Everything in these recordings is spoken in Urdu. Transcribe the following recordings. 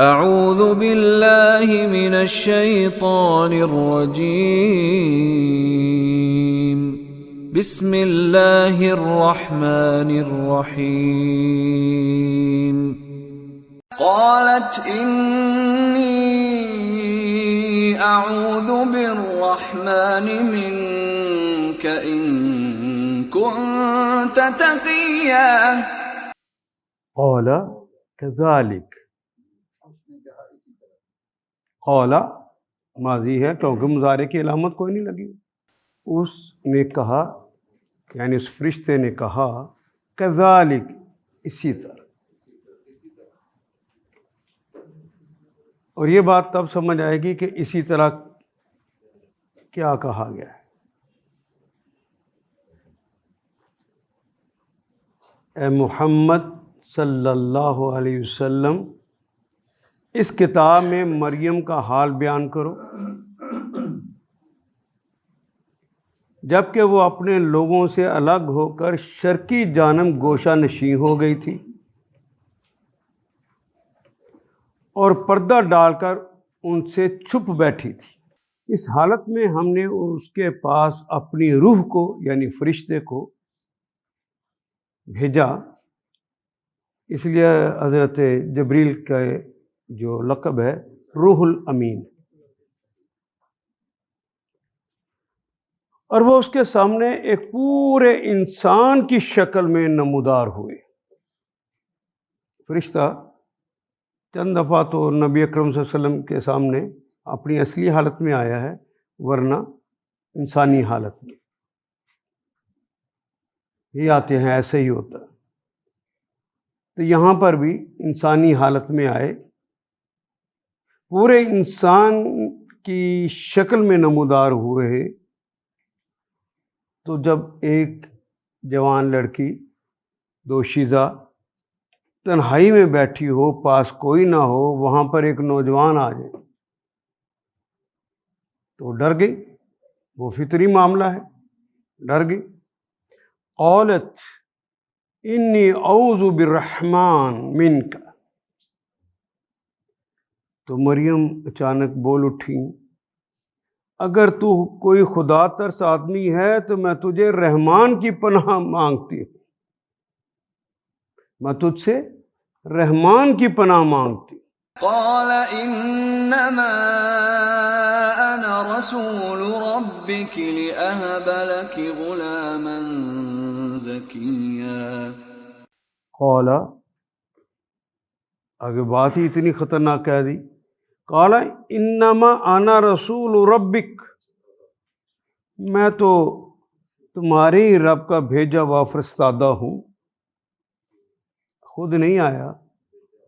اعوذ باللہ من الشیطان الرجیم بسم اللہ الرحمن الرحیم قالت انی اعوذ بالرحمن منک ان كنت تقیا قال كذلك قال ماضی ہے کیونکہ مضارع کی علامت کوئی نہیں لگی. اس نے کہا یعنی اس فرشتے نے کہا کذالک اسی طرح. اور یہ بات تب سمجھ آئے گی کہ اسی طرح کیا کہا گیا ہے. اے محمد صلی اللہ علیہ وسلم اس کتاب میں مریم کا حال بیان کرو جب کہ وہ اپنے لوگوں سے الگ ہو کر شرقی جانب گوشہ نشین ہو گئی تھی اور پردہ ڈال کر ان سے چھپ بیٹھی تھی. اس حالت میں ہم نے اس کے پاس اپنی روح کو یعنی فرشتے کو بھیجا. اس لیے حضرت جبریل کا جو لقب ہے روح الامین. اور وہ اس کے سامنے ایک پورے انسان کی شکل میں نمودار ہوئے. فرشتہ چند دفعہ تو نبی اکرم صلی اللہ علیہ وسلم کے سامنے اپنی اصلی حالت میں آیا ہے ورنہ انسانی حالت میں یہ آتے ہیں، ایسے ہی ہوتا ہے. تو یہاں پر بھی انسانی حالت میں آئے، پورے انسان کی شکل میں نمودار ہوئے. تو جب ایک جوان لڑکی دوشیزہ تنہائی میں بیٹھی ہو، پاس کوئی نہ ہو، وہاں پر ایک نوجوان آ جائے تو ڈر گئی. وہ فطری معاملہ ہے، ڈر گئی. قالت انی اعوذ بالرحمن منک. تو مریم اچانک بول اٹھی اگر تو کوئی خدا ترس آدمی ہے تو میں تجھے رحمان کی پناہ مانگتی ہوں، میں تجھ سے رحمان کی پناہ مانگتی ہوں. قال انما انا رسول ربك لأهب لك غلاما زكيا. قال آگے بات ہی اتنی خطرناک کہہ دی. قال انما انا رسول ربک، میں تو تمہارے ہی رب کا بھیجا ہوا فرستادہ ہوں، خود نہیں آیا،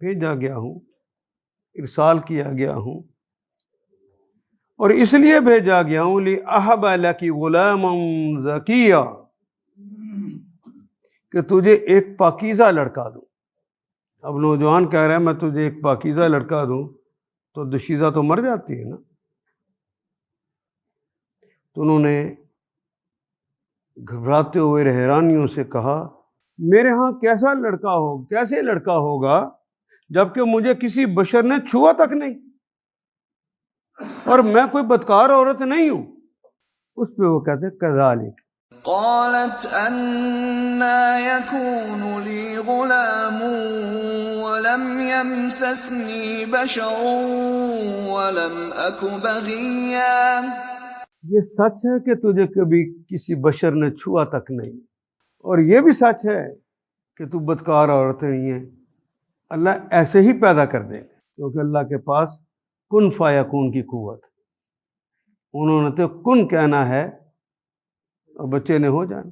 بھیجا گیا ہوں، ارسال کیا گیا ہوں. اور اس لیے بھیجا گیا ہوں لِأَهَبَ لَكِ غُلَامًا زَكِيًّا، کہ تجھے ایک پاکیزہ لڑکا دوں. اب نوجوان کہہ رہا ہے میں تجھے ایک پاکیزہ لڑکا دوں تو دوشیزہ تو مر جاتی ہے نا. تو انہوں نے گھبراتے ہوئے حیرانیوں سے کہا میرے ہاں کیسے لڑکا ہوگا جبکہ مجھے کسی بشر نے چھوا تک نہیں اور میں کوئی بدکار عورت نہیں ہوں. اس پہ وہ کہتے کذالک. قالت أَنَّى يَكُونُ لِي غُلَامٌ وَلَمْ يَمْسَسْنِي بَشَرٌ وَلَمْ أَكُ بَغِيًّا. یہ سچ ہے کہ تجھے کبھی کسی بشر نے چھوا تک نہیں، اور یہ بھی سچ ہے کہ تو بدکار عورت نہیں ہے. اللہ ایسے ہی پیدا کر دے کیونکہ اللہ کے پاس کن فیکون کی قوت. انہوں نے تو کن کہنا ہے اور بچے نے ہو جانا.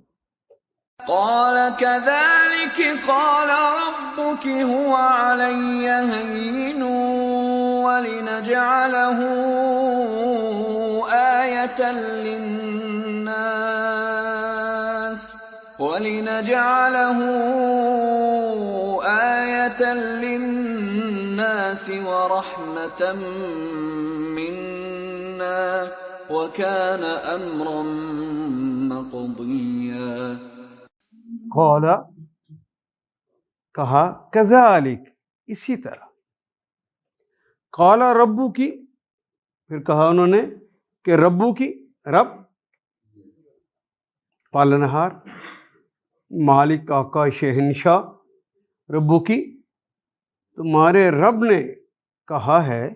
قال كذلك قال ربك هو علي هين ولنجعله آية للناس ورحمة منا وكان أمرا مقضيا. قال کہا کذالک اسی طرح. قال ربو کی، پھر کہا انہوں نے کہ ربو کی، رب پالنہار، مالک، آقا، شہنشاہ، ربو کی تمہارے رب نے کہا ہے،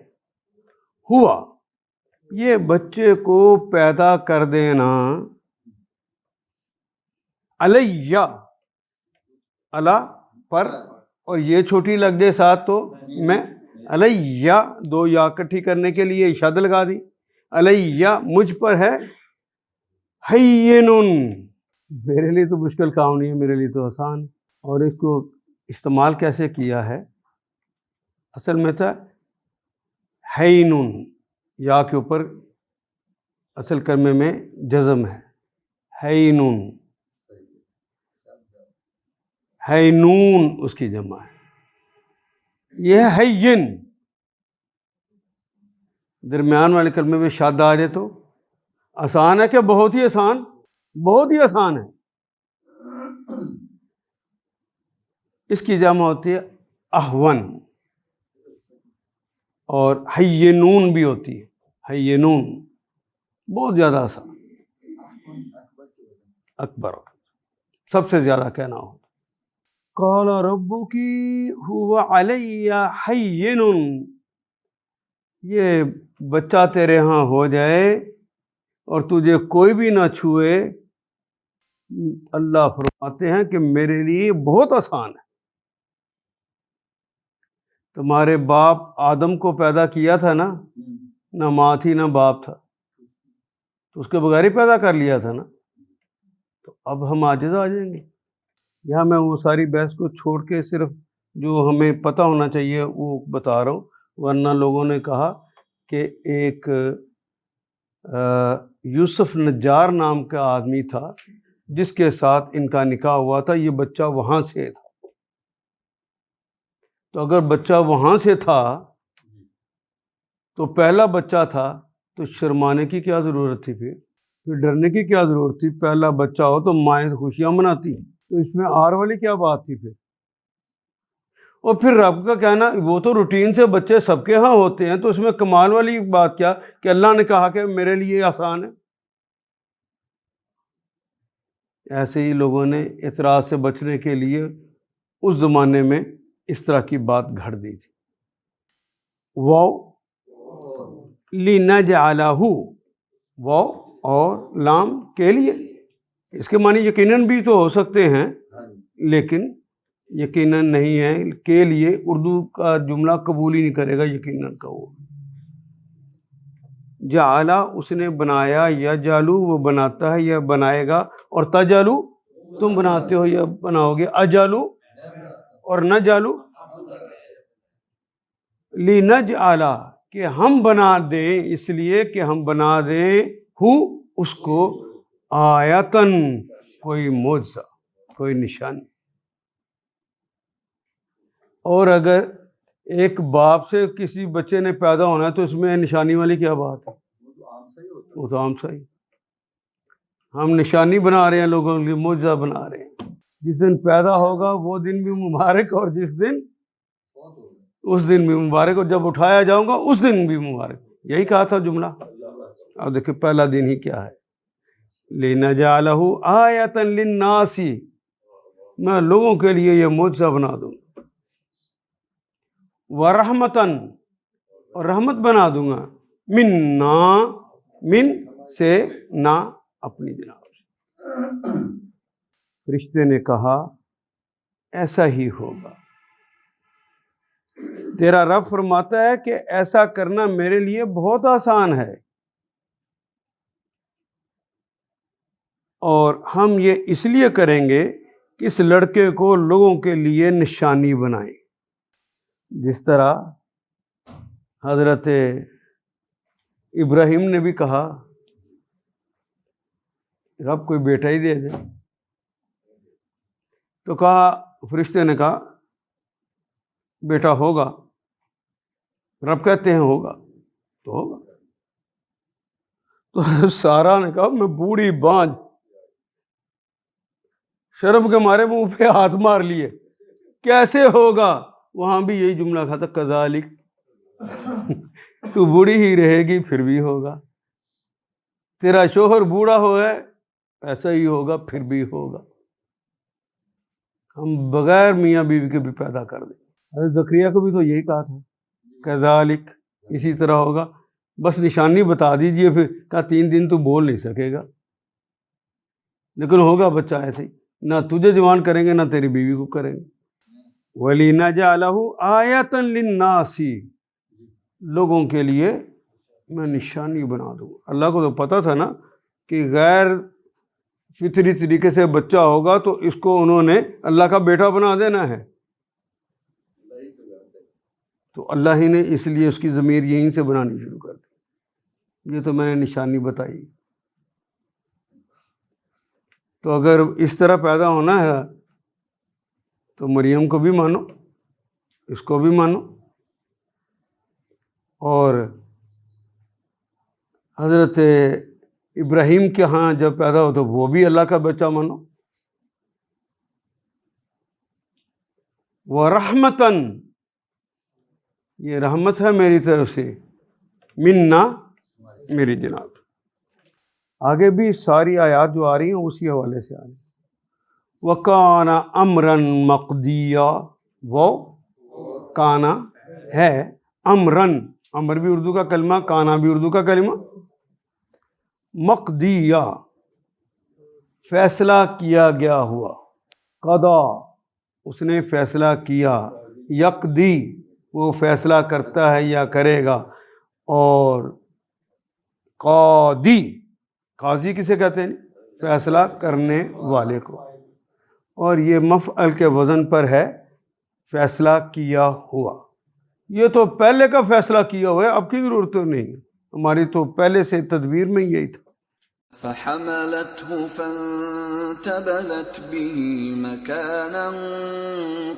ہوا یہ بچے کو پیدا کر دینا، علیہ اللہ پر، اور یہ چھوٹی لگ جائے ساتھ تو میں، علیہ دو یا اکٹھی کرنے کے لیے شد لگا دی، علیہ مجھ پر ہے، ہینٌ میرے لیے تو مشکل کام نہیں ہے، میرے لیے تو آسان ہے۔ اور اس کو استعمال کیسے کیا ہے، اصل میں تھا ہینٌ، یا کے اوپر اصل کلمے میں جزم ہے، ہینٌ، ہینون اس کی جمع ہے، یہ ہے ہین، درمیان والے کلمے میں شاد آ جائے تو آسان ہے کہ بہت ہی آسان، بہت ہی آسان ہے۔ اس کی جمع ہوتی ہے اہون، اور ہینون بھی ہوتی ہے، ہینون بہت زیادہ آسان، اکبر سب سے زیادہ کہنا ہو۔ قال ربک هو علی ہین، یہ بچہ تیرے ہاں ہو جائے اور تجھے کوئی بھی نہ چھوئے، اللہ فرماتے ہیں کہ میرے لیے بہت آسان ہے۔ تمہارے باپ آدم کو پیدا کیا تھا نا، نہ ماں تھی نہ باپ تھا، تو اس کے بغیر ہی پیدا کر لیا تھا نا، تو اب ہم عاجز آ جائیں گے؟ یہاں میں وہ ساری بحث کو چھوڑ کے صرف جو ہمیں پتہ ہونا چاہیے وہ بتا رہا ہوں، ورنہ لوگوں نے کہا کہ ایک یوسف نجار نام کا آدمی تھا جس کے ساتھ ان کا نکاح ہوا تھا، یہ بچہ وہاں سے تھا، تو اگر بچہ وہاں سے تھا تو پہلا بچہ تھا تو شرمانے کی کیا ضرورت تھی، پھر ڈرنے کی کیا ضرورت تھی؟ پہلا بچہ ہو تو مائیں خوشیاں مناتی، تو اس میں آر والی کیا بات تھی پھر؟ اور پھر رب کا کہنا وہ تو روٹین سے بچے سب کے ہاں ہوتے ہیں، تو اس میں کمال والی بات کیا کہ اللہ نے کہا کہ میرے لیے آسان ہے؟ ایسے ہی لوگوں نے اعتراض سے بچنے کے لیے اس زمانے میں اس طرح کی بات گھڑ دی تھی۔ واو لِنَجْعَلَهُ، واو اور لام کے لیے، اس کے معنی یقیناً بھی تو ہو سکتے ہیں لیکن یقیناً نہیں ہے، کے لیے اردو کا جملہ قبول ہی نہیں کرے گا یقیناً کا۔ وہ جعلہ اس نے بنایا، یا جالو وہ بناتا ہے یا بنائے گا، اور تجالو تم بناتے ہو یا بناؤ گے، اجالو اور نہ جالو، لِنَجْعَلَ کہ ہم بنا دیں، اس لیے کہ ہم بنا دیں، ہو اس کو، آیتن کوئی معجزہ، کوئی نشانی۔ اور اگر ایک باپ سے کسی بچے نے پیدا ہونا ہے تو اس میں نشانی والی کیا بات ہے؟ وہ تو عام سا ہی، ہم نشانی بنا رہے ہیں لوگوں کے لیے، معجزہ بنا رہے ہیں۔ جس دن پیدا ہوگا وہ دن بھی مبارک، اور جس دن اس دن بھی مبارک، اور جب اٹھایا جاؤں گا اس دن بھی مبارک، یہی کہا تھا جملہ۔ اب دیکھیں پہلا دن ہی کیا ہے، لِنَجْعَلَهُ آیَةً لِلنَّاسِ، میں لوگوں کے لیے یہ معجزہ بنا دوں، وَرَحْمَةً اور رحمت بنا دوں گا، مِنَّا من سے، نہ اپنی جناب سے۔ فرشتے نے کہا ایسا ہی ہوگا، تیرا رب فرماتا ہے کہ ایسا کرنا میرے لیے بہت آسان ہے، اور ہم یہ اس لیے کریں گے کہ اس لڑکے کو لوگوں کے لیے نشانی بنائیں، جس طرح حضرت ابراہیم نے بھی کہا رب کوئی بیٹا ہی دے دے، تو کہا، فرشتے نے کہا بیٹا ہوگا، رب کہتے ہیں ہوگا تو ہوگا، تو سارا نے کہا میں بوڑھی بانجھ، شرم کے مارے منہ پہ ہاتھ مار لیے، کیسے ہوگا؟ وہاں بھی یہی جملہ کہا تھا، کذالک تو بوڑھی ہی رہے گی پھر بھی ہوگا، تیرا شوہر بوڑھا ہے ایسا ہی ہوگا پھر بھی ہوگا۔ ہم بغیر میاں بیوی کے بھی پیدا کر دیں۔ حضرت زکریا کو بھی تو یہی کہا تھا، کذالک، اسی طرح ہوگا، بس نشانی بتا دیجئے، پھر کہا 3 دن تو بول نہیں سکے گا لیکن ہوگا بچہ ایسے ہی، نہ تجھے جوان کریں گے نہ تیری بیوی کو کریں گے۔ وَلِنَجْعَلَهُ آیَةً لِلنَّاسِ، لوگوں کے لیے میں نشانی بنا دوں۔ اللہ کو تو پتہ تھا نا کہ غیر فطری طریقے سے بچہ ہوگا تو اس کو انہوں نے اللہ کا بیٹا بنا دینا ہے، تو اللہ ہی نے اس لیے اس کی ضمیر یہیں سے بنانی شروع کر دی۔ یہ تو میں نے نشانی بتائی۔ تو اگر اس طرح پیدا ہونا ہے تو مریم کو بھی مانو، اس کو بھی مانو، اور حضرت ابراہیم کے ہاں جب پیدا ہو تو وہ بھی اللہ کا بچہ مانو۔ وَرَحْمَتًا، یہ رحمت ہے میری طرف سے، منا، میری جناب۔ آگے بھی ساری آیات جو آ رہی ہیں اسی حوالے سے آ رہی ہیں۔ وَكَانَ أَمْرًا مَقْضِيًّا، وہ کانا ہے، امرن، امر بھی اردو کا کلمہ، کانا بھی اردو کا کلمہ، مقضیہ، فیصلہ کیا گیا ہوا، قضا، اس نے فیصلہ کیا، یقضی، وہ فیصلہ کرتا ہے یا کرے گا، اور قاضی، قاضی کسے کہتے ہیں؟ فیصلہ کرنے والے کو، اور یہ مفعل کے وزن پر ہے، فیصلہ کیا ہوا۔ یہ تو پہلے کا فیصلہ کیا ہوا ہے، اب کی ضرورت نہیں ہے، ہماری تو پہلے سے تدبیر میں یہی تھا۔ فحملته فانتبذت به مكانا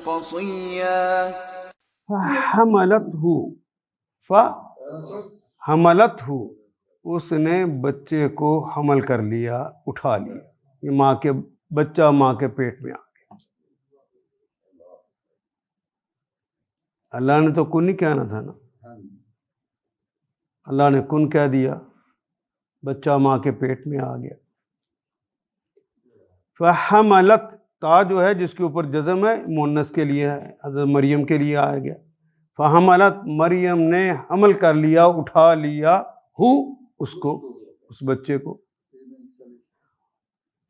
قصيا، فحملته، اس نے بچے کو حمل کر لیا، اٹھا لیا، یہ ماں کے بچہ ماں کے پیٹ میں آ گیا۔ اللہ نے تو کن ہی کہنا تھا نا، اللہ نے کن کہہ دیا، بچہ ماں کے پیٹ میں آ گیا۔ فحملت، تا جو ہے جس کے اوپر جزم ہے مؤنث کے لیے ہے، حضرت مریم کے لیے آیا گیا۔ فحملت، مریم نے حمل کر لیا، اٹھا لیا، اس کو، اس بچے کو۔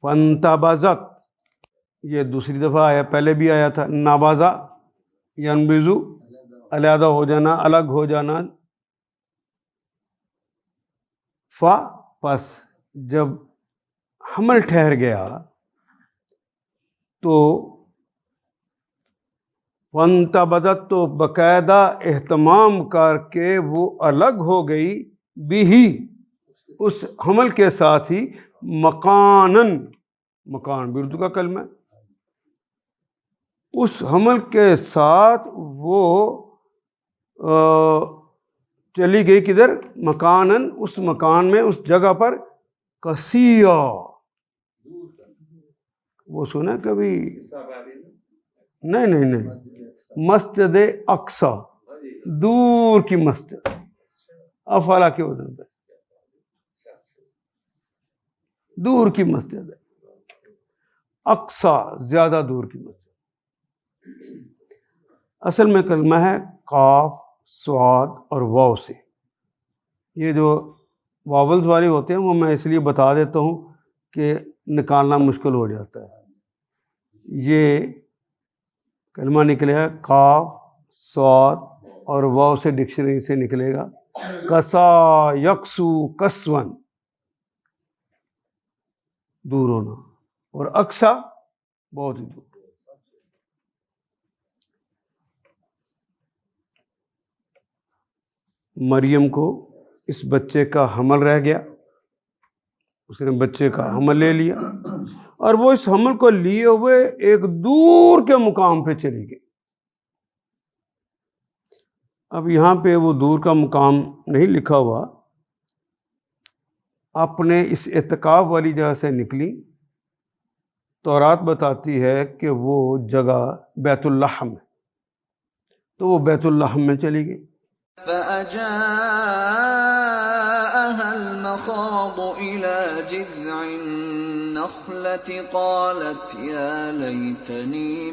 فانتبذت، یہ دوسری دفعہ آیا، پہلے بھی آیا تھا، نبذ ینبذ، علیحدہ ہو جانا، الگ ہو جانا۔ پس جب حمل ٹھہر گیا تو فانتبذت، تو باقاعدہ اہتمام کر کے وہ الگ ہو گئی، بھی، اس حمل کے ساتھ ہی، مکانن، مکان بھی اردو کا کلمہ ہے، اس حمل کے ساتھ وہ چلی گئی کدھر؟ مکانن، اس مکان میں، اس جگہ پر، قصیہ، وہ سنا کبھی؟ نہیں، مسجد اقصی، دور کی مسجد، افعال کے وزن پہ، دور کی مسجد ہے، اقصی، زیادہ دور کی مسجد۔ اصل میں کلمہ ہے قاف، صاد اور واو سے، یہ جو واولز والے ہوتے ہیں وہ میں اس لیے بتا دیتا ہوں کہ نکالنا مشکل ہو جاتا ہے۔ یہ کلمہ نکلے گا قاف، صاد اور واو سے، ڈکشنری سے نکلے گا کسا یکسو کسون، دور ہونا، اور اقصا بہت ہی دور۔ مریم کو اس بچے کا حمل رہ گیا، اس نے بچے کا حمل لے لیا، اور وہ اس حمل کو لیے ہوئے ایک دور کے مقام پہ چلی گئی۔ اب یہاں پہ وہ دور کا مقام نہیں لکھا ہوا، اپنے اس اعتکاف والی جگہ سے نکلی، تورات بتاتی ہے کہ وہ جگہ بیت اللحم ہے، تو وہ بیت اللحم میں چلی گئی۔ فأجاءها المخاض إلى جذع النخلة قالت يا ليتني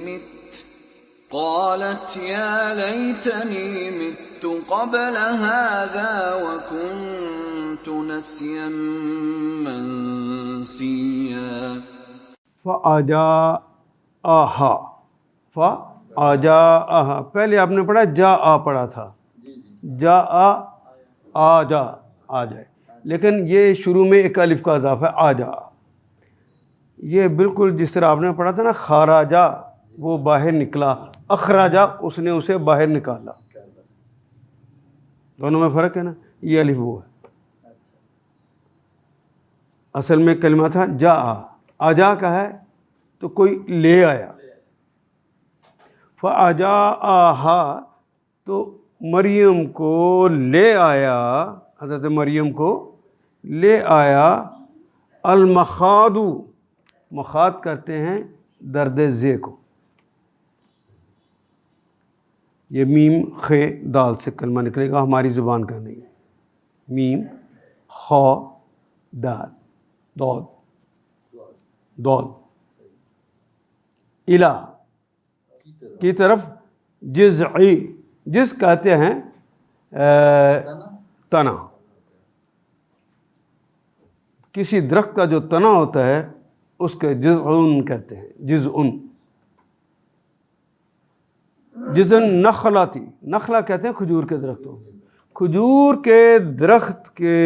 مت قبل هذا وكنت نسيا منسيا فَأَجَاءَهَا پہلے آپ نے پڑھا جا آ پڑھا تھا، جا آ جائے، لیکن یہ شروع میں ایک الف کا اضافہ ہے آ جا. یہ بالکل جس طرح آپ نے پڑھا تھا نا خاراجا، وہ باہر نکلا، اخراجا اس نے اسے باہر نکالا، دونوں میں فرق ہے نا. یہ الف وہ ہے، اصل میں کلمہ تھا جا آجا کا ہے تو کوئی لے آیا. فَأَجَاءَهَا تو مریم کو لے آیا، حضرت مریم کو لے آیا المخاض، مخاض کرتے ہیں درد ذے کو. یہ میم خے دال سے کلمہ نکلے گا، ہماری زبان کا نہیں ہے. میم خا دال دود الہ کی طرف جزعی، جس کہتے ہیں تنا، کسی درخت کا جو تنا ہوتا ہے اس کے جزعن کہتے ہیں، جزن نخلاتی، نخلا کہتے ہیں کھجور کے درختوں، کھجور کے درخت کے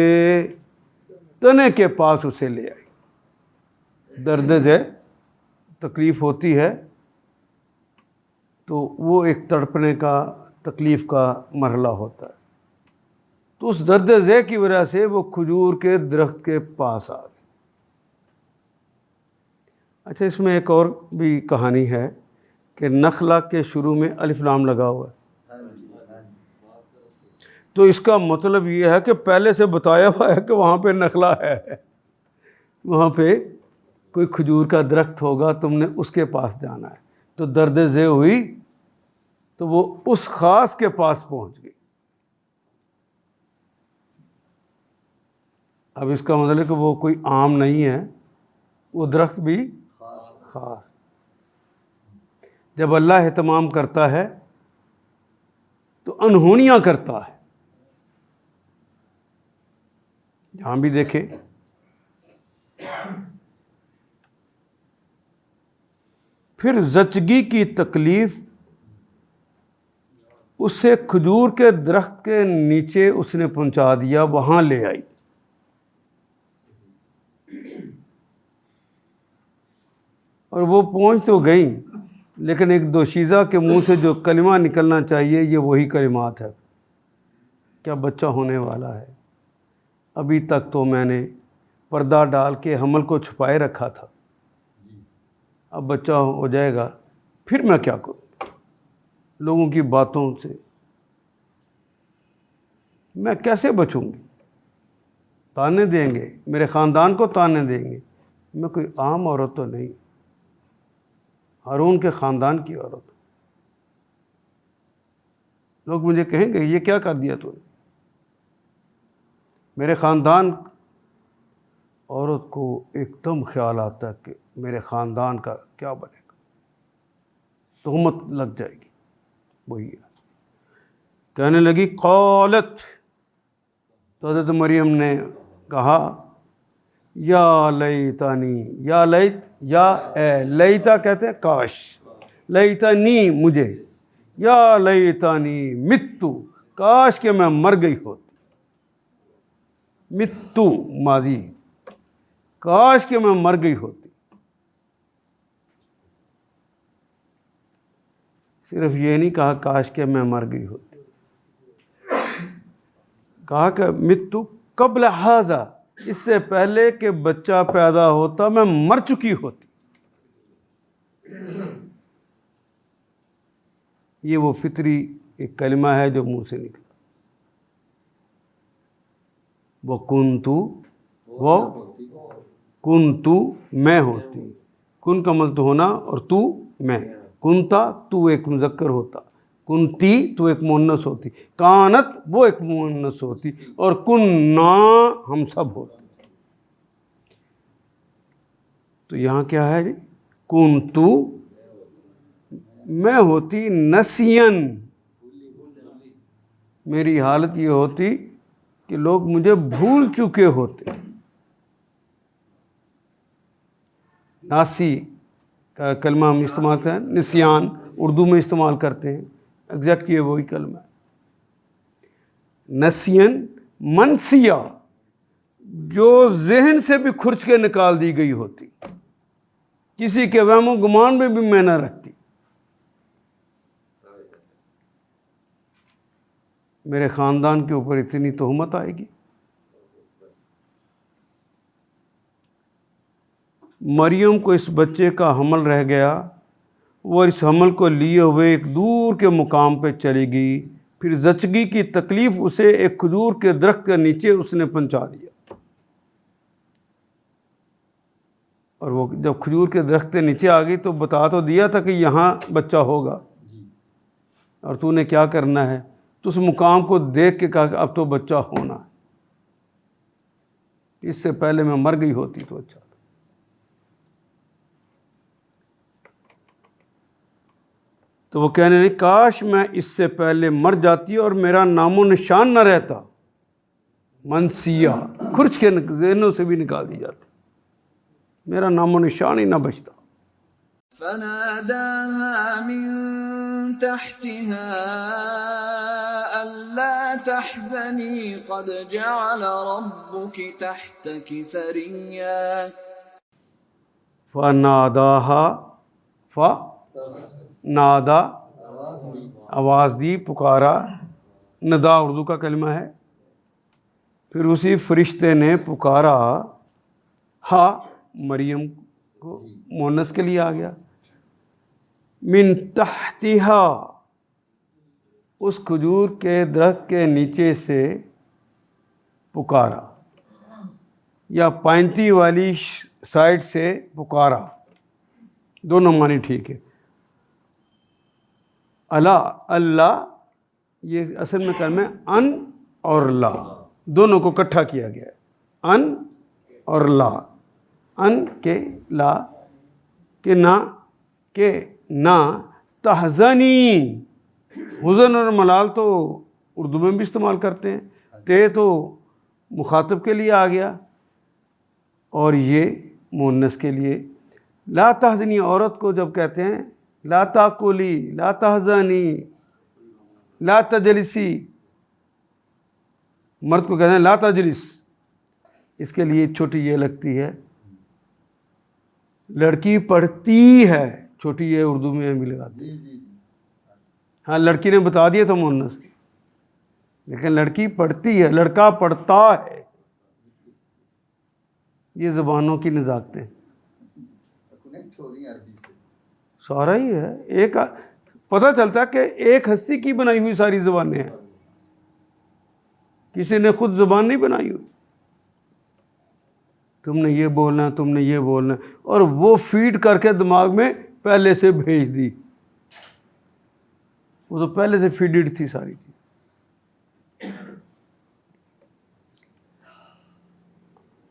تنے کے پاس اسے لے آئی. درد ہے، تکلیف ہوتی ہے تو وہ ایک تڑپنے کا، تکلیف کا مرحلہ ہوتا ہے، تو اس درد ذے کی وجہ سے وہ کھجور کے درخت کے پاس آ گئے. اچھا، اس میں ایک اور بھی کہانی ہے کہ نخلا کے شروع میں الف لام لگا ہوا ہے، تو اس کا مطلب یہ ہے کہ پہلے سے بتایا ہوا ہے کہ وہاں پہ نخلا ہے، وہاں پہ کوئی کھجور کا درخت ہوگا، تم نے اس کے پاس جانا ہے. تو درد ذے ہوئی تو وہ اس خاص کے پاس پہنچ گئی. اب اس کا مطلب ہے کہ وہ کوئی عام نہیں ہے، وہ درخت بھی خاص. جب اللہ اہتمام کرتا ہے تو انہونیاں کرتا ہے. جہاں بھی دیکھیں پھر زچگی کی تکلیف اسے کھجور کے درخت کے نیچے اس نے پہنچا دیا، وہاں لے آئی. اور وہ پہنچ تو گئیں، لیکن ایک دوشیزہ کے منہ سے جو کلمہ نکلنا چاہیے یہ وہی کلمات ہے. کیا بچہ ہونے والا ہے، ابھی تک تو میں نے پردہ ڈال کے حمل کو چھپائے رکھا تھا، اب بچہ ہو جائے گا پھر میں کیا کروں؟ لوگوں کی باتوں سے میں کیسے بچوں گی؟ تانے دیں گے، میرے خاندان کو تانے دیں گے. میں کوئی عام عورت تو نہیں، ہارون کے خاندان کی عورت. لوگ مجھے کہیں گے یہ کیا کر دیا تو نے؟ میرے خاندان عورت کو ایک دم خیال آتا ہے کہ میرے خاندان کا کیا بنے گا، تہمت لگ جائے گی. وہی ہے، کہنے لگی قالت، تو حضرت مریم نے کہا یا لیتانی، یا لیتا کہتے ہیں کاش، لیتنی مجھے، یا لیتانی متو، کاش کہ میں مر گئی ہوتی. متو ماضی، کاش کہ میں مر گئی ہوتی. صرف یہ نہیں کہا کاش کہ میں مر گئی ہوتی، کہا کہ متو قبل ھذا، اس سے پہلے کہ بچہ پیدا ہوتا میں مر چکی ہوتی. یہ وہ فطری ایک کلمہ ہے جو منہ سے نکلا. کنتو میں ہوتی، کن کا مطلب ہونا اور تو میں، کنتا تو ایک مذکر ہوتا، کنتی تو ایک مؤنث ہوتی، کانت وہ ایک مؤنث ہوتی، اور کننا ہم سب ہوتے. تو یہاں کیا ہے جی؟ کنتو میں ہوتی نسین، میری حالت یہ ہوتی کہ لوگ مجھے بھول چکے ہوتے. ناسی کا کلمہ ہم استعمال کرتے ہیں، نسیان اردو میں استعمال کرتے ہیں، ایگزیکٹ یہ وہی کلمہ ہے. نسین منسیہ، جو ذہن سے بھی کھرچ کے نکال دی گئی ہوتی، کسی کے وہم و گمان میں بھی میں نہ رہتی. میرے خاندان کے اوپر اتنی تہمت آئے گی. مریم کو اس بچے کا حمل رہ گیا، وہ اس حمل کو لیے ہوئے ایک دور کے مقام پہ چلی گئی. پھر زچگی کی تکلیف اسے ایک کھجور کے درخت کے نیچے اس نے پہنچا دیا. اور وہ جب کھجور کے درخت کے نیچے آ گئی تو بتا تو دیا تھا کہ یہاں بچہ ہوگا، اور تو نے کیا کرنا ہے؟ تو اس مقام کو دیکھ کے کہا کہ اب تو بچہ ہونا ہے، اس سے پہلے میں مر گئی ہوتی تو اچھا تھا. تو وہ کہنے لگی کاش میں اس سے پہلے مر جاتی اور میرا نام و نشان نہ رہتا. منسیہ، کھرچ کے ذہنوں سے بھی نکال دی جاتی، میرا نام و نشان ہی نہ بچتا. فناداها من تحتها ألا تحزني قد جعل ربك تحتك سريا. نادا آواز دی، پکارا. ندا اردو کا کلمہ ہے. پھر اسی فرشتے نے پکارا، ہا مریم کو مونس کے لیے آ گیا. من تحتہا، اس کھجور کے درخت کے نیچے سے پکارا، یا پائنتی والی سائڈ سے پکارا، دونوں معنی ٹھیک ہے. اللہ یہ اصل میں کلمہ ہے ان اور لا، دونوں کو اکٹھا کیا گیا ہے. ان اور لا، ان کے لا کہ نہ تحزنی. حزن اور ملال تو اردو میں بھی استعمال کرتے ہیں. تے تو مخاطب کے لیے آ گیا، اور یہ مؤنث کے لیے. لا تحزنی عورت کو جب کہتے ہیں لا تاکلی، لا تحزنی، لا تجلسی، مرد کو کہتے ہیں لا تجلس. اس کے لیے چھوٹی یہ لگتی ہے، لڑکی پڑھتی ہے، چھوٹی یہ اردو میں بھی لگاتی ہے. ہاں لڑکی نے بتا دیا تو مؤنث، لیکن لڑکی پڑھتی ہے، لڑکا پڑھتا ہے. یہ زبانوں کی نزاکتیں سارا ہی ہے. ایک پتہ چلتا ہے کہ ایک ہستی کی بنائی ہوئی ساری زبانیں ہیں، کسی نے خود زبان نہیں بنائی ہوئی. تم نے یہ بولنا، تم نے یہ بولنا، اور وہ فیڈ کر کے دماغ میں پہلے سے بھیج دی. وہ تو پہلے سے فیڈڈ تھی ساری چیز.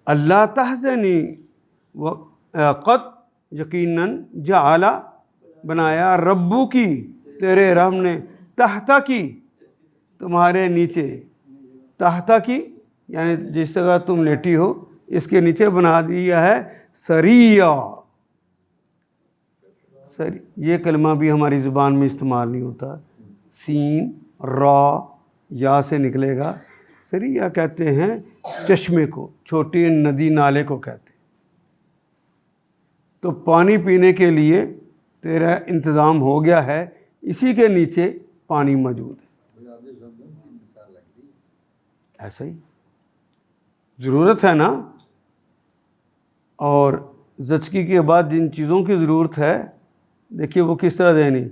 اللہ تحزنی قد یقیناً جعل بنایا ربو کی، تیرے رب نے، تحتا کی تمہارے نیچے، تحتا کی یعنی جس جگہ تم لیٹی ہو اس کے نیچے بنا دیا ہے سریہ. یہ کلمہ بھی ہماری زبان میں استعمال نہیں ہوتا. سین را یا سے نکلے گا. سریہ کہتے ہیں چشمے کو، چھوٹی ندی نالے کو کہتے ہیں. تو پانی پینے کے لیے تیرا انتظام ہو گیا ہے، اسی کے نیچے پانی موجود ہے. ایسا ہی ضرورت ہے نا. اور زچگی کے بعد جن چیزوں کی ضرورت ہے، دیکھیے وہ کس طرح دینی.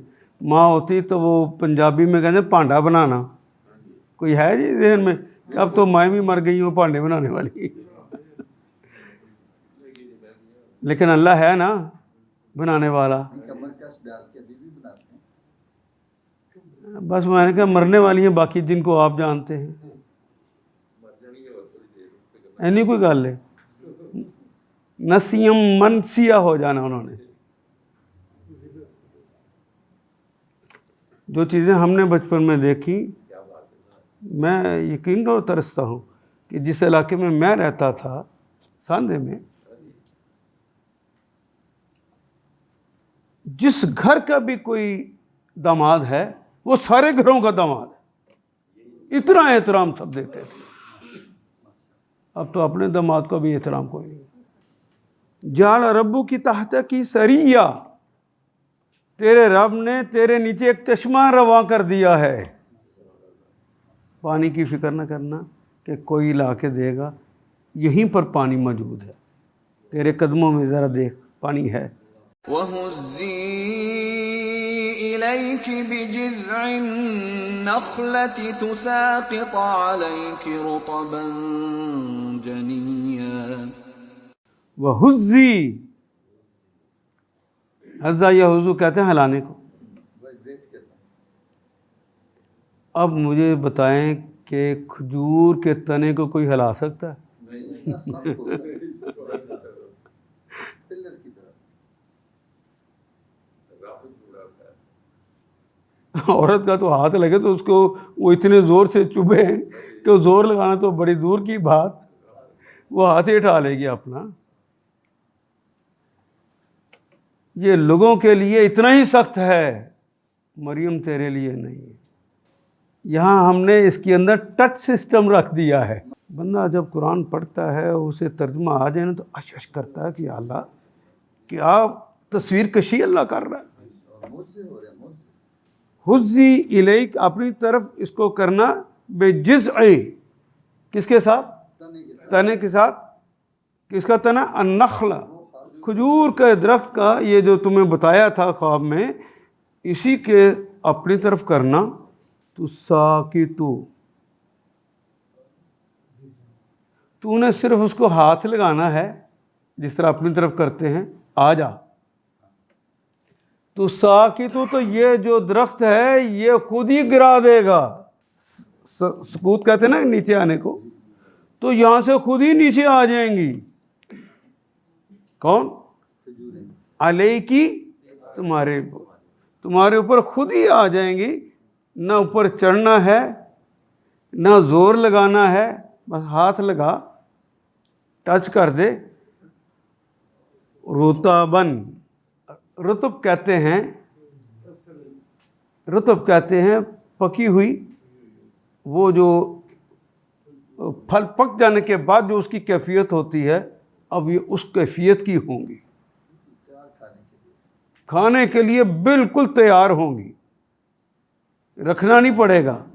ماں ہوتی تو وہ پنجابی میں کہتے ہیں پانڈا بنانا. کوئی ہے جی ذہن میں کہ اب تو مائیں بھی مر گئی ہوں پانڈے بنانے والی. لیکن اللہ ہے نا بنانے والا. بس میں نے کہا مرنے والی ہیں باقی جن کو آپ جانتے ہیں، اینی کوئی گل ہے، نسیم منسیہ ہو جانا انہوں نے۔ جو چیزیں ہم نے بچپن میں دیکھی، میں یقین اور ترستا ہوں کہ جس علاقے میں میں رہتا تھا ساندھے میں، جس گھر کا بھی کوئی داماد ہے وہ سارے گھروں کا داماد ہے، اتنا احترام سب دیتے تھے۔ اب تو اپنے داماد کا بھی احترام کوئی نہیں۔ جعل ربو کی تحت کی سریہ، تیرے رب نے تیرے نیچے ایک چشمہ رواں کر دیا ہے۔ پانی کی فکر نہ کرنا کہ کوئی لا کے دے گا، یہیں پر پانی موجود ہے، تیرے قدموں میں ذرا دیکھ پانی ہے۔ وَهُزِّي إِلَيْكِ بِجِذْعِ النَّخْلَةِ تُسَاقِطْ عَلَيْكِ رُطَبًا جَنِيًّا۔ وَهُزِّي، ہزا یا حضو کہتے ہیں ہلانے کو۔ اب مجھے بتائیں کہ کھجور کے تنے کو کوئی ہلا سکتا ہے؟ عورت کا تو ہاتھ لگے تو اس کو وہ اتنے زور سے چبھے کہ زور لگانا تو بڑی دور کی بات، وہ ہاتھ ہی اٹھا لے گی اپنا۔ یہ لوگوں کے لیے اتنا ہی سخت ہے، مریم تیرے لیے نہیں ہے۔ یہاں ہم نے اس کے اندر ٹچ سسٹم رکھ دیا ہے۔ بندہ جب قرآن پڑھتا ہے اسے ترجمہ آ جائے نا تو اش کرتا ہے کہ اللہ کیا تصویر کشی اللہ کر رہا ہے۔ حزی الیک، اپنی طرف اس کو کرنا، بے جزع، کس کے ساتھ؟ تنے کے ساتھ۔ کس کا تنا؟ النخل، کھجور کے درخت کا، یہ جو تمہیں بتایا تھا خواب میں، اسی کے اپنی طرف کرنا۔ تو تو نے صرف اس کو ہاتھ لگانا ہے جس طرح اپنی طرف کرتے ہیں، آ جا۔ تو ساکتو، تو یہ جو درخت ہے یہ خود ہی گرا دے گا۔ سکوت کہتے ہیں نا نیچے آنے کو، تو یہاں سے خود ہی نیچے آ جائیں گی۔ کون؟ علیہ کی، تمہارے اوپر خود ہی آ جائیں گی، نہ اوپر چڑھنا ہے نہ زور لگانا ہے، بس ہاتھ لگا، ٹچ کر دے۔ رطباً، رطب کہتے ہیں پکی ہوئی، وہ جو پھل پک جانے کے بعد جو اس کی کیفیت ہوتی ہے، اب یہ اس کیفیت کی ہوں گی، کھانے کے لیے بالکل تیار ہوں گی، رکھنا نہیں پڑے گا۔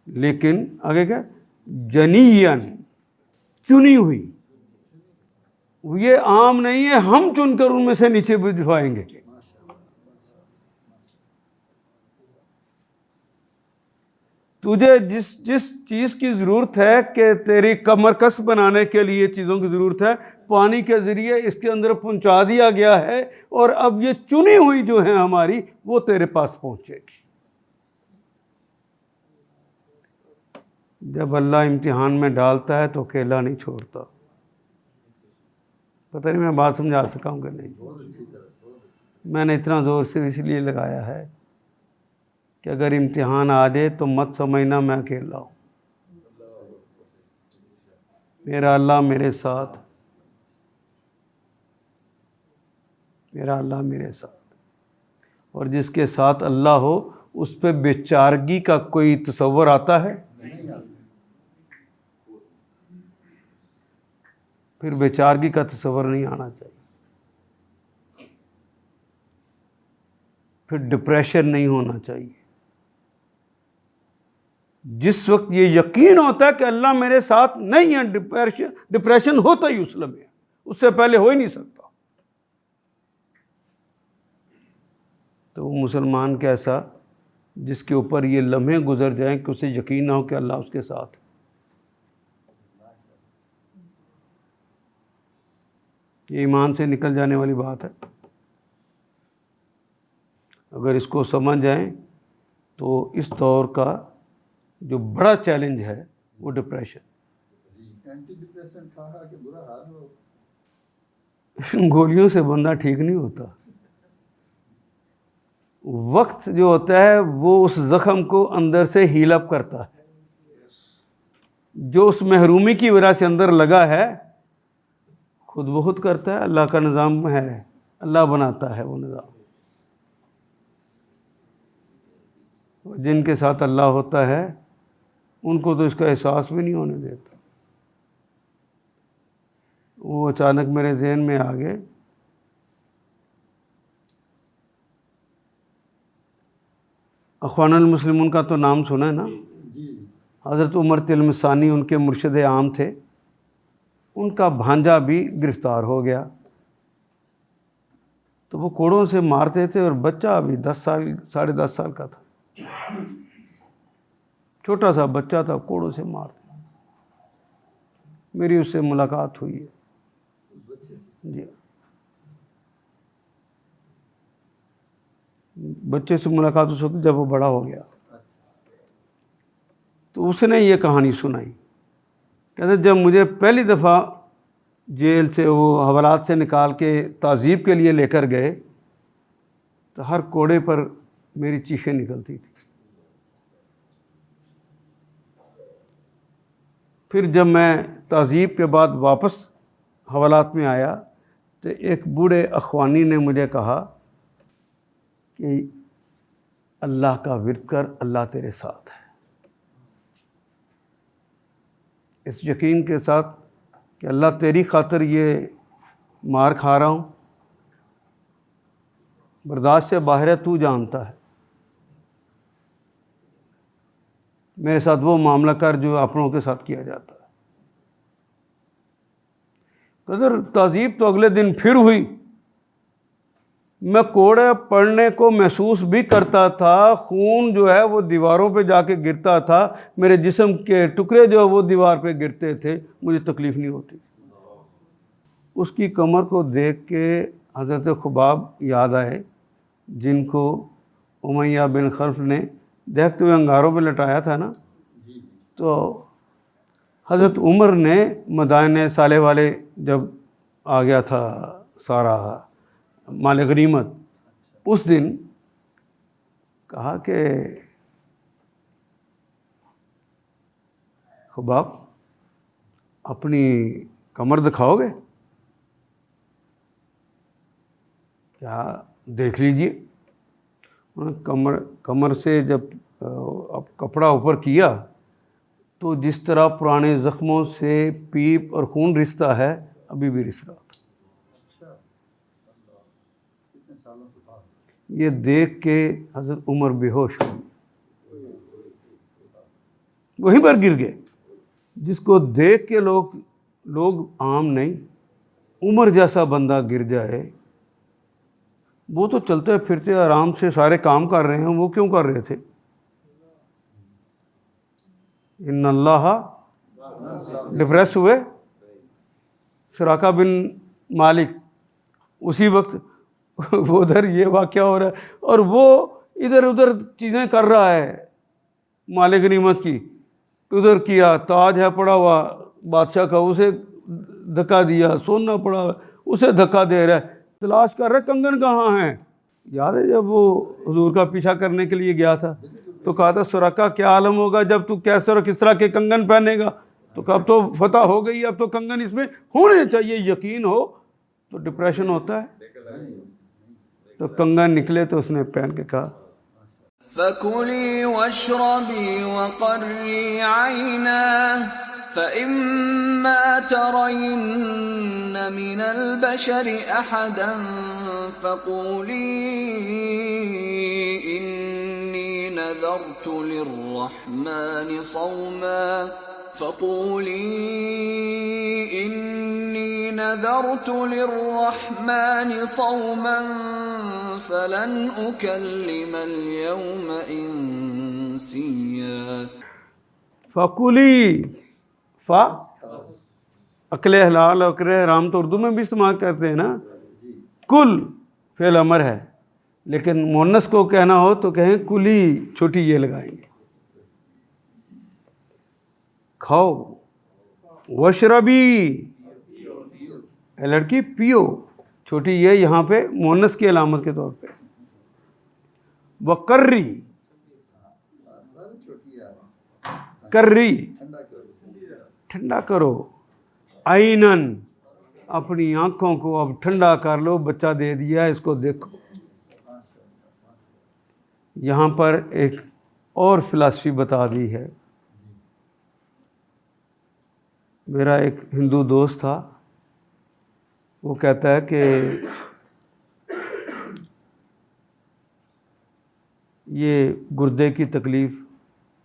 لیکن آگے کیا؟ جنین، چنی ہوئی، یہ عام نہیں ہے، ہم چن کر ان میں سے نیچے بجھوائیں گے۔ تجھے جس چیز کی ضرورت ہے کہ تیری کمر کس بنانے کے لیے چیزوں کی ضرورت ہے، پانی کے ذریعے اس کے اندر پہنچا دیا گیا ہے، اور اب یہ چنی ہوئی جو ہے ہماری، وہ تیرے پاس پہنچے گی۔ جب اللہ امتحان میں ڈالتا ہے تو اکیلا نہیں چھوڑتا۔ پتہ نہیں میں بات سمجھا سکا ہوں کہ نہیں۔ میں نے اتنا زور سے اس لیے لگایا ہے کہ اگر امتحان آ جائے تو مت سمجھنا میں اکیلا ہوں، میرا اللہ میرے ساتھ، میرا اللہ میرے ساتھ۔ اور جس کے ساتھ اللہ ہو اس پہ بے چارگی کا کوئی تصور آتا ہے؟ پھر بے چارگی کا تصور نہیں آنا چاہیے، پھر ڈپریشن نہیں ہونا چاہیے۔ جس وقت یہ یقین ہوتا ہے کہ اللہ میرے ساتھ نہیں ہے، ڈپریشن ہوتا ہی اس لمحے، اس سے پہلے ہو ہی نہیں سکتا۔ تو وہ مسلمان کیسا جس کے اوپر یہ لمحے گزر جائیں کہ اسے یقین نہ ہو کہ اللہ اس کے ساتھ۔ یہ ایمان سے نکل جانے والی بات ہے۔ اگر اس کو سمجھ جائیں تو اس دور کا جو بڑا چیلنج ہے وہ ڈپریشن. اینٹی ڈپریسنٹ کھا کے برا حال ہو. گولیوں سے بندہ ٹھیک نہیں ہوتا. وقت جو ہوتا ہے وہ اس زخم کو اندر سے ہیل اپ کرتا ہے. جو اس محرومی کی وجہ سے اندر لگا ہے خود بخود کرتا ہے. اللہ کا نظام ہے, اللہ بناتا ہے وہ نظام. جن کے ساتھ اللہ ہوتا ہے ان کو تو اس کا احساس بھی نہیں ہونے دیتا. وہ اچانک میرے ذہن میں آ گئے, اخوان المسلمون کا تو نام سنا ہے نا. حضرت عمر تلمسانی ان کے مرشد عام تھے. ان کا بھانجا بھی گرفتار ہو گیا تو وہ کوڑوں سے مارتے تھے, اور بچہ ابھی 10 سال 10.5 سال کا تھا, چھوٹا سا بچہ تھا, کوڑوں سے مارتے. میری اس سے ملاقات ہوئی ہے. جی, بچے سے ملاقات اس وقت جب وہ بڑا ہو گیا. تو اس نے یہ کہانی سنائی. کہتے جب مجھے پہلی دفعہ جیل سے وہ حوالات سے نکال کے تعذیب کے لیے لے کر گئے تو ہر کوڑے پر میری چیخیں نکلتی تھی. پھر جب میں تعذیب کے بعد واپس حوالات میں آیا تو ایک بوڑھے اخوانی نے مجھے کہا کہ اللہ کا ورد کر, اللہ تیرے ساتھ ہے. اس یقین کے ساتھ کہ اللہ تیری خاطر یہ مار کھا رہا ہوں, برداشت سے باہر ہے, تو جانتا ہے. میرے ساتھ وہ معاملہ کر جو اپنوں کے ساتھ کیا جاتا ہے. قدر تعذیب تو اگلے دن پھر ہوئی. میں کوڑے پڑنے کو محسوس بھی کرتا تھا, خون جو ہے وہ دیواروں پہ جا کے گرتا تھا, میرے جسم کے ٹکڑے جو وہ دیوار پہ گرتے تھے, مجھے تکلیف نہیں ہوتی. اس کی کمر کو دیکھ کے حضرت خباب یاد آئے جن کو امیہ بن خلف نے دیکھتے ہوئے انگاروں پہ لٹایا تھا نا. تو حضرت عمر نے مدائن صالح والے جب آ گیا تھا سارا مال غنیمت, اس دن کہا کہ خباب اپنی کمر دکھاؤ گے؟ کیا دیکھ لیجئے. انہوں نے کمر سے جب کپڑا اوپر کیا تو جس طرح پرانے زخموں سے پیپ اور خون رستا ہے ابھی بھی رس رہا تھا. یہ دیکھ کے حضرت عمر بے ہوش ہو گئے, وہیں پر گر گئے. جس کو دیکھ کے لوگ عام نہیں, عمر جیسا بندہ گر جائے, وہ تو چلتے پھرتے آرام سے سارے کام کر رہے ہیں, وہ کیوں کر رہے تھے؟ ان اللہ ڈپریس ہوئے. سراقہ بن مالک اسی وقت وہ ادھر یہ واقعہ ہو رہا ہے اور وہ ادھر ادھر چیزیں کر رہا ہے مال غنیمت کی. ادھر کیا, تاج ہے پڑا ہوا بادشاہ کا, اسے دھکا دیا, سونا پڑا ہوا اسے دھکا دے رہا ہے, تلاش کر رہا کنگن کہاں ہیں. یاد ہے جب وہ حضور کا پیچھا کرنے کے لیے گیا تھا تو کہا تھا سراقہ کیا عالم ہوگا جب تو کیسر اور کسرا کے کنگن پہنے گا. تو اب تو فتح ہو گئی, اب تو کنگن اس میں ہونے چاہیے. یقین ہو تو ڈپریشن ہوتا ہے. تو کنگن نکلے تو اس نے پہن کے کہا فَكُلِي وَاشْرَبِي وَقَرِّي عَيْنًا فَإِمَّا تَرَيِنَّ مِنَ الْبَشَرِ أَحَدًا فَقُولِي إِنِّي نَذَرْتُ لِلرَّحْمَنِ صَوْمًا فَلَنْ أُكَلِّمَ الْيَوْمَ إِنسِيًّا. فَقُولِي عقل حلال اور عقل حرام تو اردو میں بھی استعمال کرتے ہیں نا. کل فعل امر ہے, لیکن مونس کو کہنا ہو تو کہیں کلی، چھوٹی یہ لگائیں گے. کھاؤ. وشربی، اے لڑکی پیو، چھوٹی یہ یہاں پہ مونس کی علامت کے طور پہ. وقری، سارے چھوٹی آ کرری، ٹھنڈا کرو. ٹھنڈا کرو. عینن، اپنی آنکھوں کو اب ٹھنڈا کر لو، بچہ دے دیا اس کو دیکھو. یہاں پر ایک اور فلاسفی بتا دی ہے. میرا ایک ہندو دوست تھا، وہ کہتا ہے کہ یہ گردے کی تکلیف،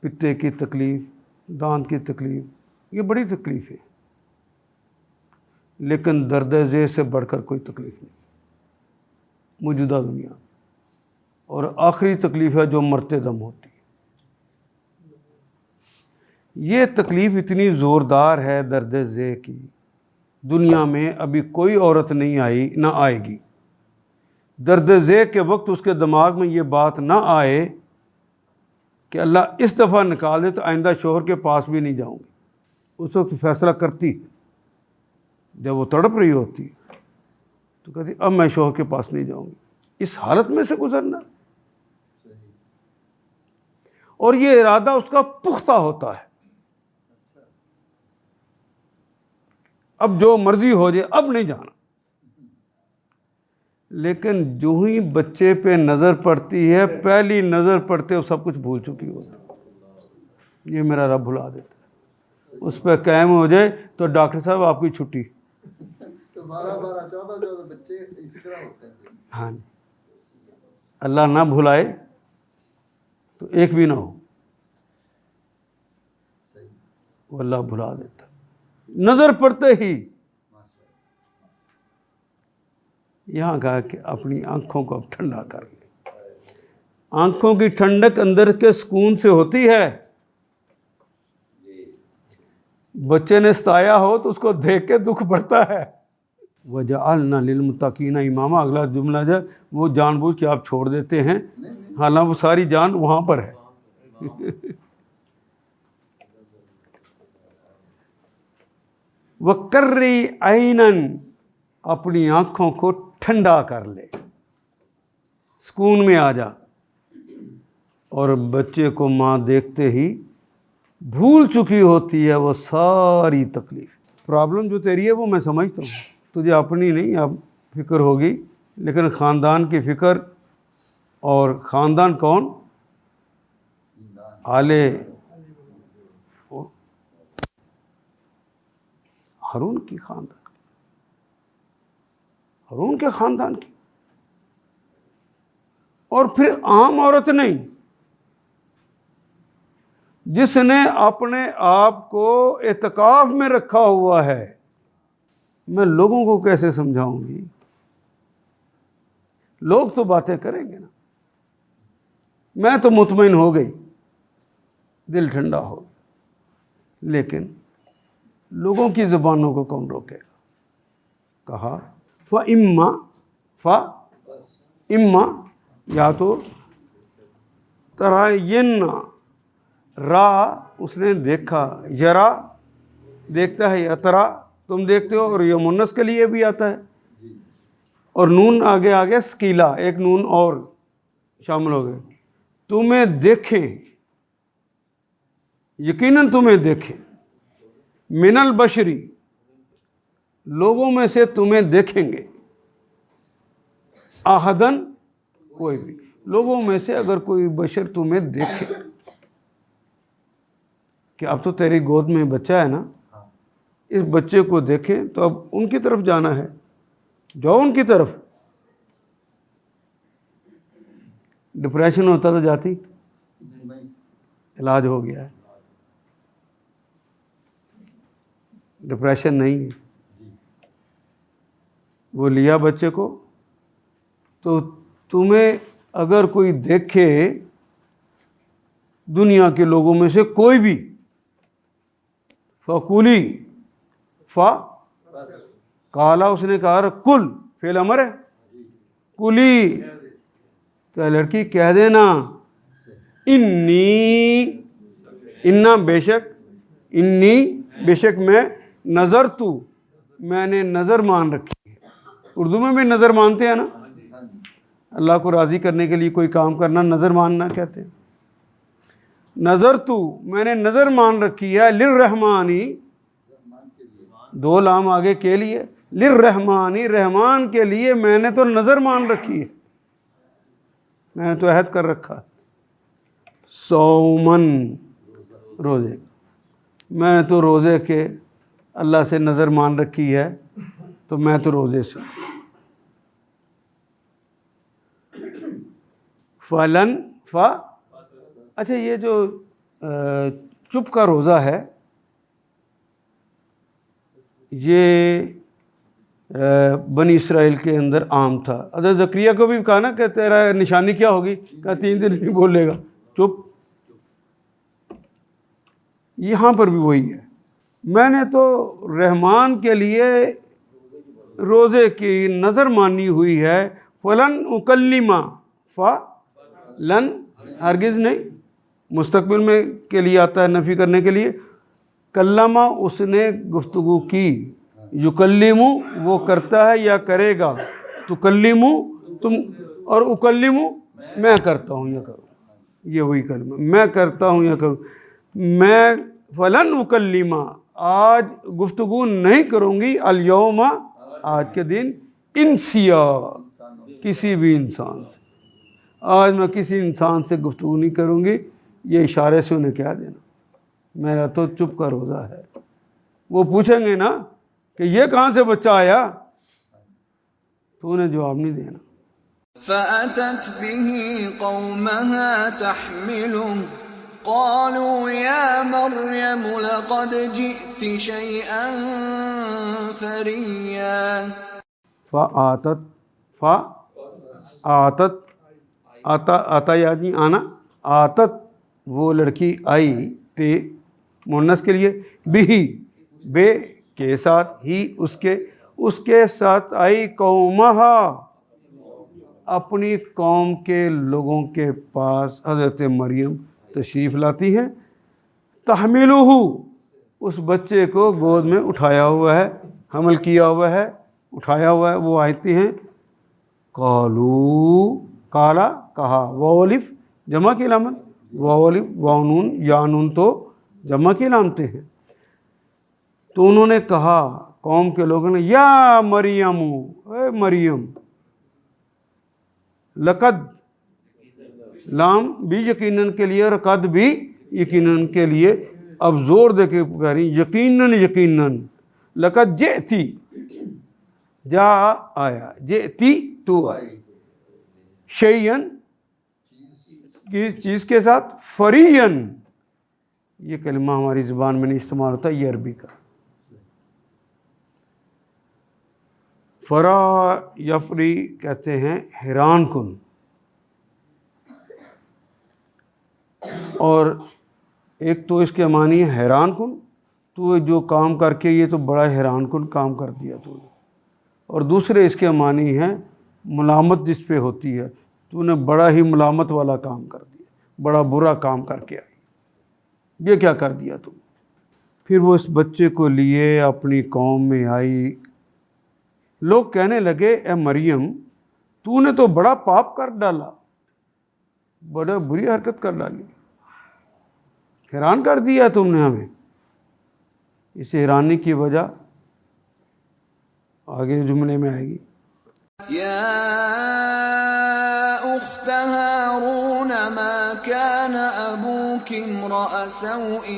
پتے کی تکلیف، دانت کی تکلیف، یہ بڑی تکلیف ہے، لیکن درد ذیل سے بڑھ کر کوئی تکلیف نہیں موجودہ دنیا میں. اور آخری تکلیف ہے جو مرتے دم ہوتی ہے. یہ تکلیف اتنی زوردار ہے درد ذیل کی، دنیا میں ابھی کوئی عورت نہیں آئی، نہ آئے گی. درد ذیل کے وقت اس کے دماغ میں یہ بات نہ آئے کہ اللہ اس دفعہ نکال دے تو آئندہ شوہر کے پاس بھی نہیں جاؤں گی. اس وقت فیصلہ کرتی ہے، جب وہ تڑپ رہی ہوتی ہے تو کہتی اب میں شوہر کے پاس نہیں جاؤں گی. اس حالت میں سے گزرنا، اور یہ ارادہ اس کا پختہ ہوتا ہے، اب جو مرضی ہو جائے اب نہیں جانا. لیکن جو ہی بچے پہ نظر پڑتی ہے، پہلی نظر پڑتے وہ سب کچھ بھول چکی ہوتی ہے. یہ میرا رب بھلا دیتا ہے. اس پہ قائم ہو جائے تو ڈاکٹر صاحب آپ کی چھٹی. تو 12 14 بچے اسی طرح ہوتے ہیں. ہاں جی، اللہ نہ بھلائے تو ایک بھی نہ ہو، وہ اللہ بھلا دیتا ہے. نظر پڑتے ہی یہاں کہا کہ اپنی آنکھوں کو اب ٹھنڈا کر لے. آنکھوں کی ٹھنڈک اندر کے سکون سے ہوتی ہے. بچے نے ستایا ہو تو اس کو دیکھ کے دکھ بڑھتا ہے. وَجَعَلْنَا لِلْمُتَّقِينَ اماما، اگلا جملہ جو وہ جان بوجھ کے آپ چھوڑ دیتے ہیں، حالانکہ وہ ساری جان وہاں پر ہے. وَقَرِّ عَيْنًا، اپنی آنکھوں کو ٹھنڈا کر لے، سکون میں آ جا. اور بچے کو ماں دیکھتے ہی بھول چکی ہوتی ہے وہ ساری تکلیف. پرابلم جو تیری ہے وہ میں سمجھتا ہوں، تجھے اپنی نہیں اب فکر ہوگی، لیکن خاندان کی فکر. اور خاندان کون؟ آلے ہارون کی خاندان، ہارون کے خاندان کی. اور پھر عام عورت نہیں، جس نے اپنے آپ کو اعتکاف میں رکھا ہوا ہے. میں لوگوں کو کیسے سمجھاؤں گی؟ لوگ تو باتیں کریں گے نا. میں تو مطمئن ہو گئی، دل ٹھنڈا ہو گیا، لیکن لوگوں کی زبانوں کو کون روکے گا؟ کہا اما یا تو ترائین، را اس نے دیکھا، یرا دیکھتا ہے، یترا تم دیکھتے ہو، اور یہ منس کے لیے بھی آتا ہے. اور نون آگے سکیلا، ایک نون اور شامل ہو گئے. تمہیں دیکھیں، یقیناً تمہیں دیکھیں. من البشری، لوگوں میں سے تمہیں دیکھیں گے. احدن، کوئی بھی لوگوں میں سے اگر کوئی بشر تمہیں دیکھے کہ اب تو تیری گود میں بچہ ہے نا، اس بچے کو دیکھیں تو اب ان کی طرف جانا ہے، جاؤ ان کی طرف. ڈپریشن ہوتا تو جاتی، علاج ہو گیا ہے. ڈپریشن نہیں ہے. وہ لیا بچے کو، تو تمہیں اگر کوئی دیکھے دنیا کے لوگوں میں سے کوئی بھی، فَقُولِي، کالا اس نے کہا کل فعل امر ہے، کلی تو اے لڑکی کہہ دینا انا بے شک میں میں نے نظر مان رکھی ہے. اردو میں بھی نظر مانتے ہیں نا, اللہ کو راضی کرنے کے لیے کوئی کام کرنا نظر ماننا کہتے ہیں. میں نے نظر مان رکھی ہے للرحمانی, دو لام آگے کے لیے, للرحمانی رحمان کے لیے میں نے تو نظر مان رکھی ہے, میں نے تو عہد کر رکھا, صومن روزے, میں نے تو روزے کے اللہ سے نظر مان رکھی ہے, تو میں تو روزے سے. اچھا یہ جو چپ کا روزہ ہے یہ بنی اسرائیل کے اندر عام تھا. حضرت زکریا کو بھی کہا نا کہ تیرا نشانی کیا ہوگی, کہا 3 دن نہیں بولے گا, چپ. یہاں پر بھی وہی ہے, میں نے تو رحمان کے لیے روزے کی نظر مانی ہوئی ہے. فلن اکلمہ, لن ہرگز نہیں, مستقبل میں کے لیے آتا ہے نفی کرنے کے لیے. کلمہ اس نے گفتگو کی, یکلمو وہ کرتا ہے یا کرے گا, تکلمو تم, اور اکلمو میں کرتا ہوں یا کروں, یہ وہی کلمہ, میں کرتا ہوں یا کروں. میں فلن اکلمہ آج گفتگو نہیں کروں گی, الیوم آج کے دن, انسیا کسی بھی انسان سے, آج میں کسی انسان سے گفتگو نہیں کروں گی. یہ اشارے سے انہیں کیا دینا, میرا تو چپ کا روزہ ہے. وہ پوچھیں گے نا کہ یہ کہاں سے بچہ آیا, تو انہیں جواب نہیں دینا. فأتت به قومها تحمله قالوا يا مريم لقد جئت شيئا فريا. آتا یعنی آنا, آتت وہ لڑکی آئی, تے مونس کے لیے, بھی بے کے ساتھ, ہی اس کے ساتھ آئی, قومہا اپنی قوم کے لوگوں کے پاس حضرت مریم تشریف لاتی ہیں. تحملہ اس بچے کو گود میں اٹھایا ہوا ہے, حمل کیا ہوا ہے, اٹھایا ہوا ہے. وہ آتی ہیں, قالو کالا کہا, واولف جمع کی علامت, واولف وانون یانون تو جمع کی علامتیں ہیں. تو انہوں نے کہا, قوم کے لوگوں نے, یا مریم, اے مریم, لقد لام بھی یقیناً کے لیے اور قد بھی یقیناً کے لیے, اب زور دے کے کہہ رہی یقیناً, لقد جئتی جا آیا, جئتی تو آئی, شیئن کی چیز کے ساتھ, فرین یہ کلمہ ہماری زبان میں نہیں استعمال ہوتا, یہ عربی کا. فرا یفری کہتے ہیں حیران کن, اور ایک تو اس کے معنی ہے حیران کن, تو جو کام کر کے یہ تو بڑا حیران کن کام کر دیا تو نے, اور دوسرے اس کے معنی ہے ملامت جس پہ ہوتی ہے, تو نے بڑا ہی ملامت والا کام کر دیا, بڑا برا کام کر کے آئی, یہ کیا کر دیا تم. پھر وہ اس بچے کو لیے اپنی قوم میں آئی. لوگ کہنے لگے, اے مریم تو نے تو بڑا پاپ کر ڈالا, بڑا بری حرکت کر ڈالی, حیران کر دیا تم نے ہمیں. اس حیرانی کی وجہ آگے جملے میں آئے گی. يا أخت هارون ما كان أبوك امرأ سوء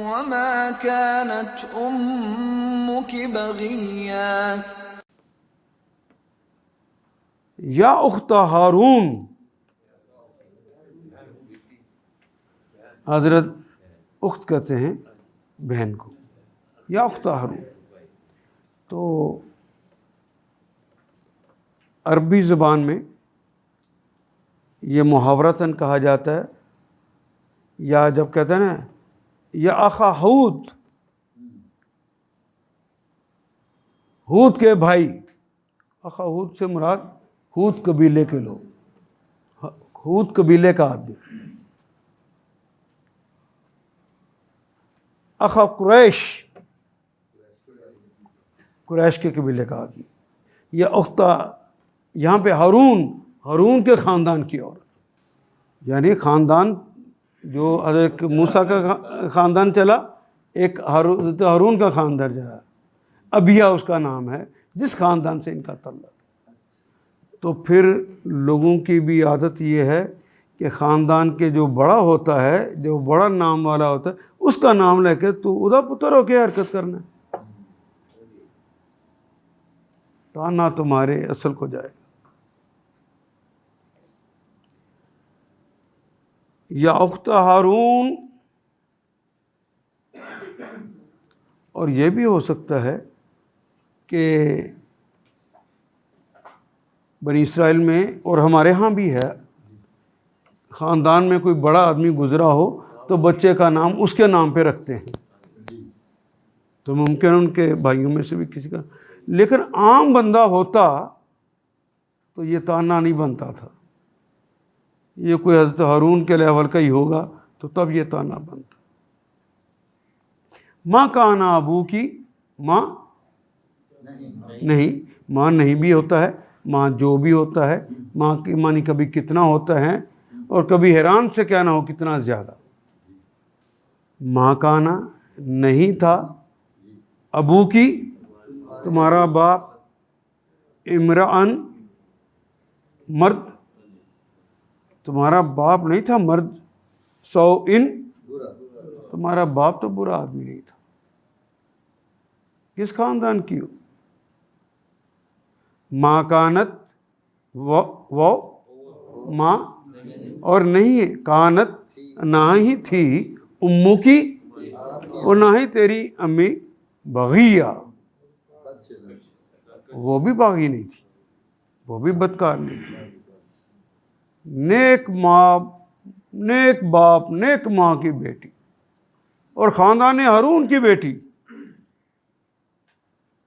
وما كانت أمك بغيا. یا اخت ہارون, حضرت اخت کہتے ہیں بہن کو, یا اخت ہارون. تو عربی زبان میں یہ محاورتاً کہا جاتا ہے, یا جب کہتے ہیں نا یا اخا ہود, ہود کے بھائی, اخا ہود سے مراد ہود قبیلے کے لوگ, ہود قبیلے کا آدمی، اخا قریش، قریش کے قبیلے کا آدمی، یا اختہ یہاں پہ ہارون کے خاندان کی عورت، یعنی خاندان جو حضرت موسیٰ کا خاندان چلا، ایک حضرت ہارون کا خاندان چلا، ابیہ اس کا نام ہے، جس خاندان سے ان کا تعلق۔ تو پھر لوگوں کی بھی عادت یہ ہے کہ خاندان کے جو بڑا ہوتا ہے، جو بڑا نام والا ہوتا ہے، اس کا نام لے کے تو ادا پتر ہو کے حرکت کرنا ہے، تانا تمہارے اصل کو جائے گا۔ یا اخت ہارون، اور یہ بھی ہو سکتا ہے کہ بنی اسرائیل میں اور ہمارے ہاں بھی ہے، خاندان میں کوئی بڑا آدمی گزرا ہو تو بچے کا نام اس کے نام پہ رکھتے ہیں، تو ممکن ان کے بھائیوں میں سے بھی کسی کا، لیکن عام بندہ ہوتا تو یہ تانا نہیں بنتا تھا، یہ کوئی حضرت ہارون کے لیول کا ہی ہوگا تو تب یہ تانا بنتا۔ ماں کانا ابو کی، ماں نہیں، ماں نہیں بھی ہوتا ہے، ماں جو بھی ہوتا ہے، ماں کی معنی کبھی کتنا ہوتا ہے، اور کبھی حیران سے کہنا ہو کتنا زیادہ۔ ماں کانا نہیں تھا، ابو کی تمہارا باپ، امرأن مرد، تمہارا باپ نہیں تھا مرد، سوءن تمہارا باپ تو برا آدمی نہیں تھا۔ کس خاندان کی ہو؟ ماں کانت، وہ ماں، اور نہیں ہے کانت، نہ ہی تھی، امو کی، اور نہ ہی تیری امی، بغیہ، وہ بھی باغی نہیں تھی، وہ بھی بدکار نہیں تھی، نیک ماں، نیک باپ، نیک ماں کی بیٹی، اور خاندان ہارون کی بیٹی،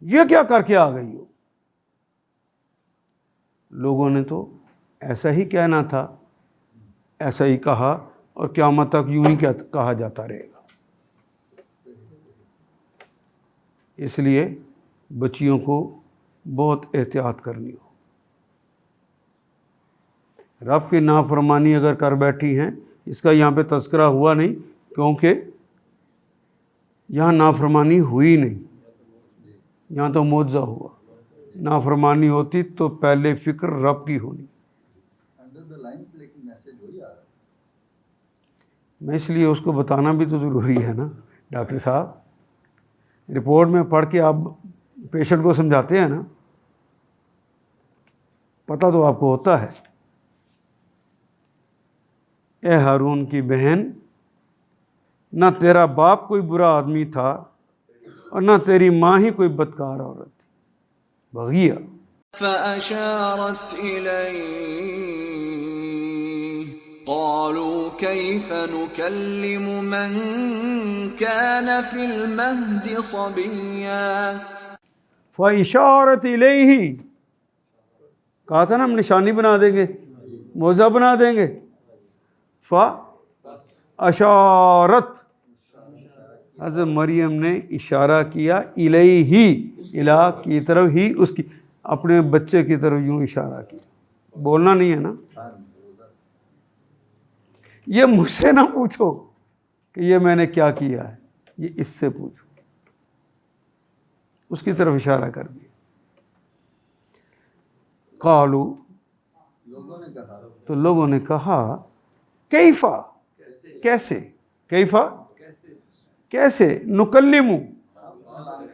یہ کیا کر کے آ گئی ہو؟ لوگوں نے تو ایسا ہی کہنا تھا، ایسا ہی کہا، اور قیامت تک یوں ہی کہا جاتا رہے گا۔ اس لیے بچیوں کو بہت احتیاط کرنی ہو۔ رب کی نافرمانی اگر کر بیٹھی ہیں، اس کا یہاں پہ تذکرہ ہوا نہیں کیونکہ یہاں نافرمانی ہوئی نہیں، یہاں تو معجزہ ہوا۔ نافرمانی ہوتی تو پہلے فکر رب کی ہونی۔ میں اس لیے اس کو بتانا بھی تو ضروری ہے نا ڈاکٹر صاحب، رپورٹ میں پڑھ کے آپ پیشنٹ کو سمجھاتے ہیں نا، پتہ تو آپ کو ہوتا ہے۔ اے ہارون کی بہن، نہ تیرا باپ کوئی برا آدمی تھا اور نہ تیری ماں ہی کوئی بدکار عورت تھی، بغیہ۔ فأشارت إليه قالوا كيف نكلم من كان في المهد صبيا۔ فإشارت إلیہ، کہا تھا نا ہم نشانی بنا دیں گے، معجزہ بنا دیں گے۔ اشارت، حضرت مریم نے اشارہ کیا، الیہ، الہ کی طرف، ہی اس کی، اپنے بچے کی طرف یوں اشارہ کیا۔ بولنا نہیں ہے نا، یہ مجھ سے نہ پوچھو کہ یہ میں نے کیا کیا ہے، یہ اس سے پوچھو۔ اس کی طرف اشارہ کر دیا۔ قالو، تو لوگوں نے کہا، کیفا، کیسے، کیفا کیسے، نکلم،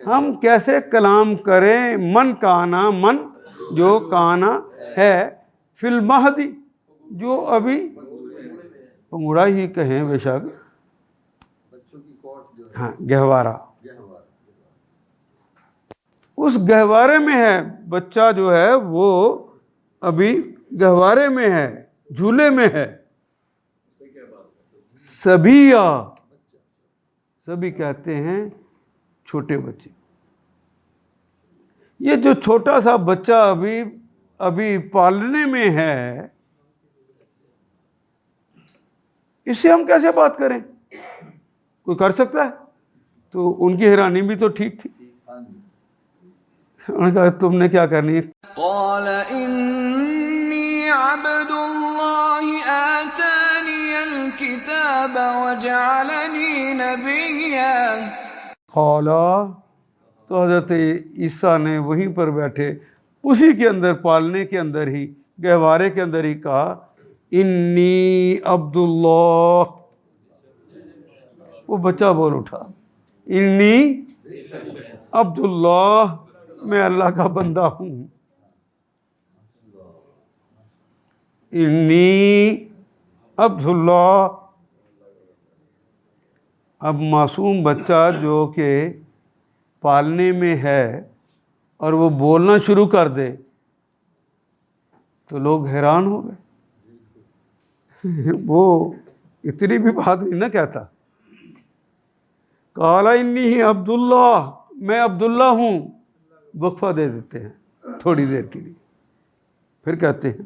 ہم کیسے کلام کریں، من کانا، من جو کانا ہے، فی المہد، جو ابھی پنگڑا ہی کہیں بے شک، ہاں گہوارہ، اس گہوارے میں ہے، بچہ جو ہے وہ ابھی گہوارے میں ہے، جھولے میں ہے۔ سبیہ، سبھی کہتے ہیں چھوٹے بچے۔ یہ جو چھوٹا سا بچہ ابھی پالنے میں ہے، اس سے ہم کیسے بات کریں؟ کوئی کر سکتا ہے؟ تو ان کی حیرانی بھی تو ٹھیک تھی. ہاں جی. انہوں نے کہا تم نے کیا کرنی ہے؟ قال إني عبد الله آتاني الكتاب وجعلني نبيا. قالا، تو حضرت عیسیٰ نے وہیں پر بیٹھے اسی کے اندر پالنے کے اندر ہی گہوارے کے اندر ہی کہا انی عبد اللہ. وہ بچہ بول اٹھا انی عبد اللہ، میں اللہ کا بندہ ہوں. انی عبد اللہ. اب معصوم بچہ جو کہ پالنے میں ہے اور وہ بولنا شروع کر دے تو لوگ حیران ہو گئے. وہ اتنی بھی بات نہیں نہ کہتا. قال انی عبداللہ، میں عبداللہ ہوں. وقفہ دے دیتے ہیں تھوڑی دیر کے لیے، پھر کہتے ہیں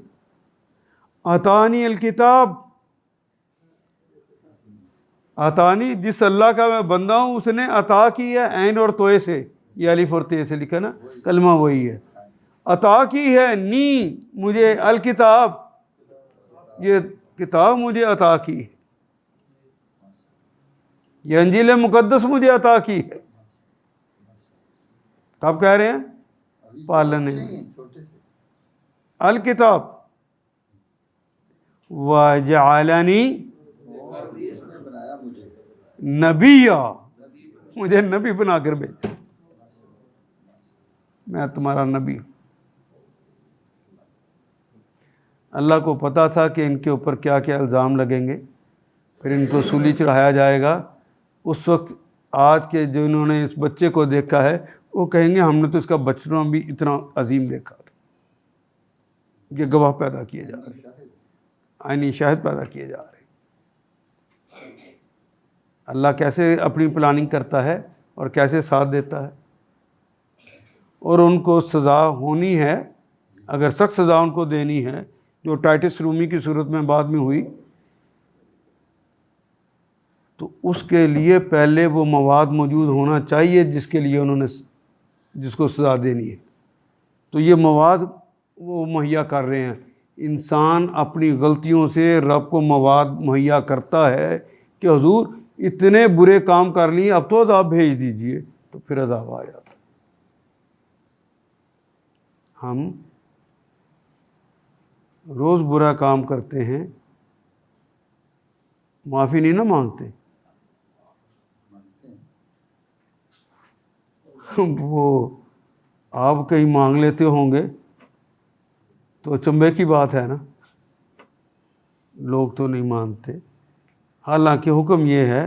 آتانی الکتاب. آتانی، جس اللہ کا میں بندہ ہوں اس نے عطا کی ہے عین اور توئے سے، یہ الف اور تے سے لکھا نا، کلمہ وہی ہے. عطا کی ہے نی، مجھے الکتاب، یہ کتاب مجھے عطا کی ہے، یہ انجیل مقدس مجھے عطا کی ہے. کب کہہ رہے ہیں؟ پالنے میں. چھوٹے سے الکتاب وجعلنی اور اس نے بنایا مجھے نبیّا، مجھے نبی بنا کر بھیجا، میں تمہارا نبی ہوں. اللہ کو پتا تھا کہ ان کے اوپر کیا کیا الزام لگیں گے، پھر ان کو سولی چڑھایا جائے گا. اس وقت آج کے جنہوں نے اس بچے کو دیکھا ہے وہ کہیں گے ہم نے تو اس کا بچپنا بھی اتنا عظیم دیکھا تھا. یہ گواہ پیدا کیے جا رہے ہیں، عینی شاہد پیدا کیے جا رہے ہیں. اللہ کیسے اپنی پلاننگ کرتا ہے اور کیسے ساتھ دیتا ہے. اور ان کو سزا ہونی ہے، اگر سخت سزا ان کو دینی ہے جو ٹائٹس رومی کی صورت میں بعد میں ہوئی، تو اس کے لیے پہلے وہ مواد موجود ہونا چاہیے جس کے لیے انہوں نے جس کو سزا دینی ہے. تو یہ مواد وہ مہیا کر رہے ہیں. انسان اپنی غلطیوں سے رب کو مواد مہیا کرتا ہے کہ حضور اتنے برے کام کر لیے، اب تو عذاب بھیج دیجئے، تو پھر عذاب آ جاتا. ہم روز برا کام کرتے ہیں، معافی نہیں نہ مانگتے. وہ آپ کہیں مانگ لیتے ہوں گے تو چمبے کی بات ہے نا، لوگ تو نہیں مانتے. حالانکہ حکم یہ ہے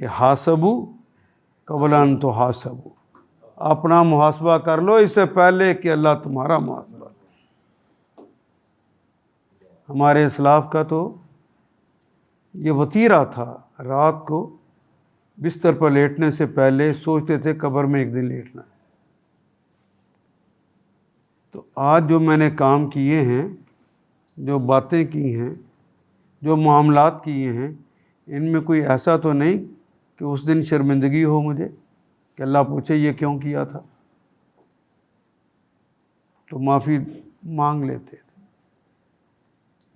کہ حاسبو قبل ان تحاسبو، اپنا محاسبہ کر لو اس سے پہلے کہ اللہ تمہارا محاسبہ کرے. ہمارے اسلاف کا تو یہ وتیرہ تھا، رات کو بستر پر لیٹنے سے پہلے سوچتے تھے قبر میں ایک دن لیٹنا ہے. تو آج جو میں نے کام کیے ہیں، جو باتیں کی ہیں، جو معاملات کیے ہیں، ان میں کوئی ایسا تو نہیں کہ اس دن شرمندگی ہو مجھے کہ اللہ پوچھے یہ کیوں کیا تھا. تو معافی مانگ لیتے تھے.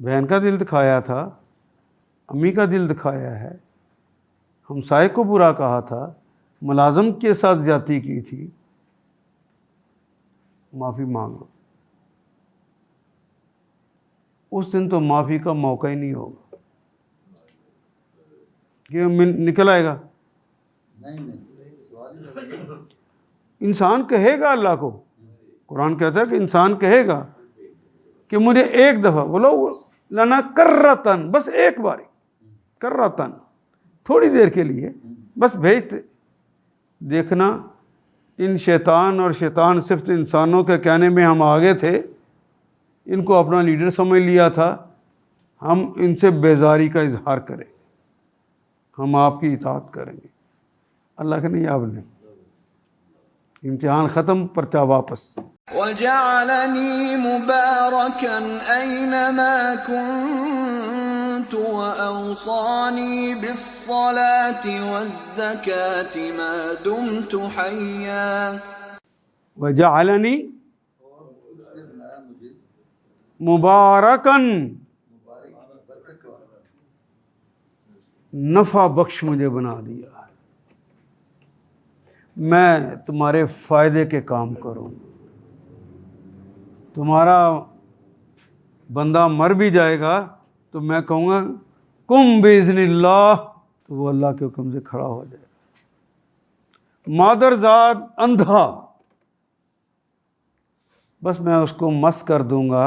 بہن کا دل دکھایا تھا، امی کا دل دکھایا ہے، ہمسائے کو برا کہا تھا، ملازم کے ساتھ زیادتی کی تھی، معافی مانگ لو. اس دن تو معافی کا موقع ہی نہیں ہوگا کہ نکل آئے گا. نہیں سوال ہی نہیں. انسان کہے گا اللہ کو، قرآن کہتا ہے کہ انسان کہے گا کہ مجھے ایک دفعہ بولو لنا کرتن، بس ایک باری، کرتن، تھوڑی دیر کے لیے بس بھیجتے. دیکھنا ان شیطان اور شیطان صرف انسانوں کے کہنے میں ہم آگے تھے، ان کو اپنا لیڈر سمجھ لیا تھا. ہم ان سے بیزاری کا اظہار کریں گے، ہم آپ کی اطاعت کریں گے. اللہ کہ نہیں، اب نہیں، امتحان ختم، پرچہ واپس. وجعلني مباركا أينما كنت يموت وأوصاني بالصلاة والزكاة ما دمت حيا وجعلنی اور اس نے بنایا مجھے مبارکن، مبارک برکت والا، نفع بخش مجھے بنا دیا ہے، میں تمہارے فائدے کے کام کروں گا۔ تمہارا بندہ مر بھی جائے گا تو میں کہوں گا کم باذن اللہ، تو وہ اللہ کے حکم سے کھڑا ہو جائے گا۔ مادرزاد اندھا، بس میں اس کو مس کر دوں گا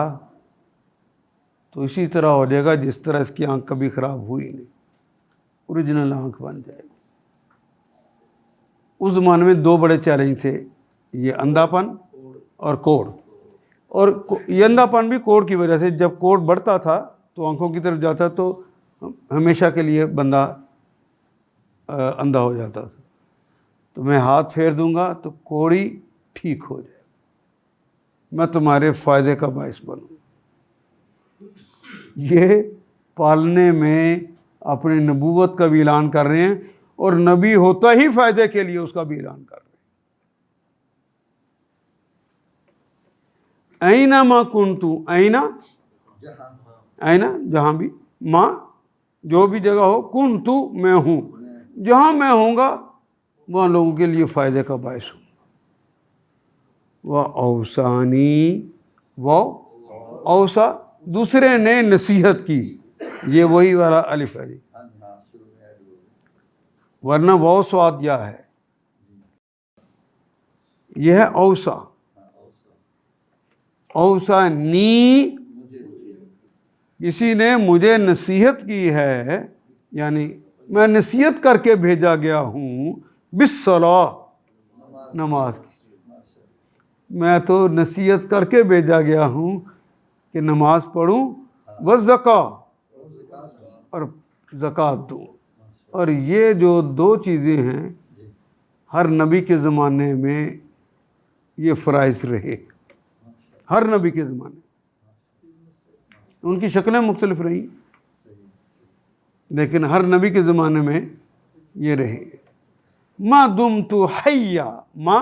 تو اسی طرح ہو جائے گا جس طرح اس کی آنکھ کبھی خراب ہوئی نہیں، اوریجنل آنکھ بن جائے گی۔ اس زمانے میں دو بڑے چیلنج تھے، یہ اندھا پن اور کوڑ، اور یہ اندھا پن بھی کوڑ کی وجہ سے، جب کوڑ بڑھتا تھا تو آنکھوں کی طرف جاتا تو ہمیشہ کے لیے بندہ اندھا ہو جاتا تھا۔ تو میں ہاتھ پھیر دوں گا تو کوڑی ٹھیک ہو جائے، میں تمہارے فائدے کا باعث بنوں۔ یہ پالنے میں اپنی نبوت کا بھی اعلان کر رہے ہیں، اور نبی ہوتا ہی فائدے کے لیے اس کا بھی اعلان کر رہے ہیں۔ اینا ما کنتو، اینا جہاں اینا جہاں بھی، ماں جو بھی جگہ ہو، کنتو میں ہوں، جہاں میں ہوں گا وہاں لوگوں کے لیے فائدے کا باعث ہوں۔ وہ اوسانی، وہ اوسا دوسرے نے نصیحت کی، یہ وہی والا الف ہے جی، ہاں شروع میں ایڈ ہو گئی۔ ورنہ وہ سواد یا ہے، یہ ہے اوسا۔ اوسا نی، کسی نے مجھے نصیحت کی ہے، یعنی میں نصیحت کر کے بھیجا گیا ہوں، بالصلاۃ، نماز کی، میں تو نصیحت کر کے بھیجا گیا ہوں کہ نماز پڑھوں، والزکاۃ، اور زکوٰۃ دوں۔ اور یہ جو دو چیزیں ہیں ہر نبی کے زمانے میں یہ فرائض رہے، ہر نبی کے زمانے، ان کی شکلیں مختلف رہیں لیکن ہر نبی کے زمانے میں یہ رہے۔ ما دمت حیا، ما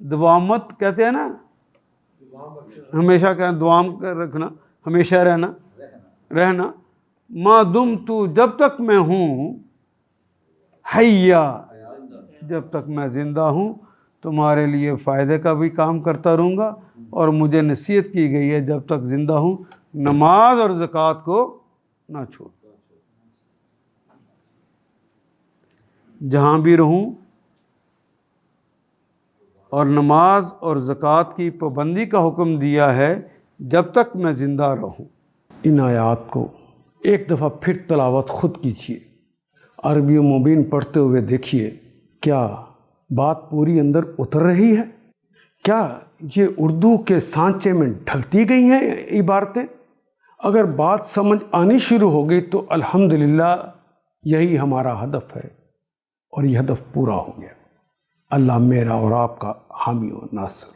دوامت کہتے ہیں نا، ہمیشہ کا دوام کر رکھنا، ہمیشہ رہنا۔ ما دمت، جب تک میں ہوں، حیا، جب تک میں زندہ ہوں تمہارے لیے فائدے کا بھی کام کرتا رہوں گا، اور مجھے نصیحت کی گئی ہے جب تک زندہ ہوں نماز اور زکوٰۃ کو نہ چھوڑ۔ جہاں بھی رہوں اور نماز اور زکوٰۃ کی پابندی کا حکم دیا ہے جب تک میں زندہ رہوں۔ ان آیات کو ایک دفعہ پھر تلاوت خود کیجیے، عربی و مبین پڑھتے ہوئے دیکھیے کیا بات پوری اندر اتر رہی ہے، کیا یہ اردو کے سانچے میں ڈھلتی گئی ہیں عبارتیں۔ اگر بات سمجھ آنی شروع ہو گئی تو الحمدللہ یہی ہمارا ہدف ہے، اور یہ ہدف پورا ہو گیا۔ اللہ میرا اور آپ کا حامی و ناصر۔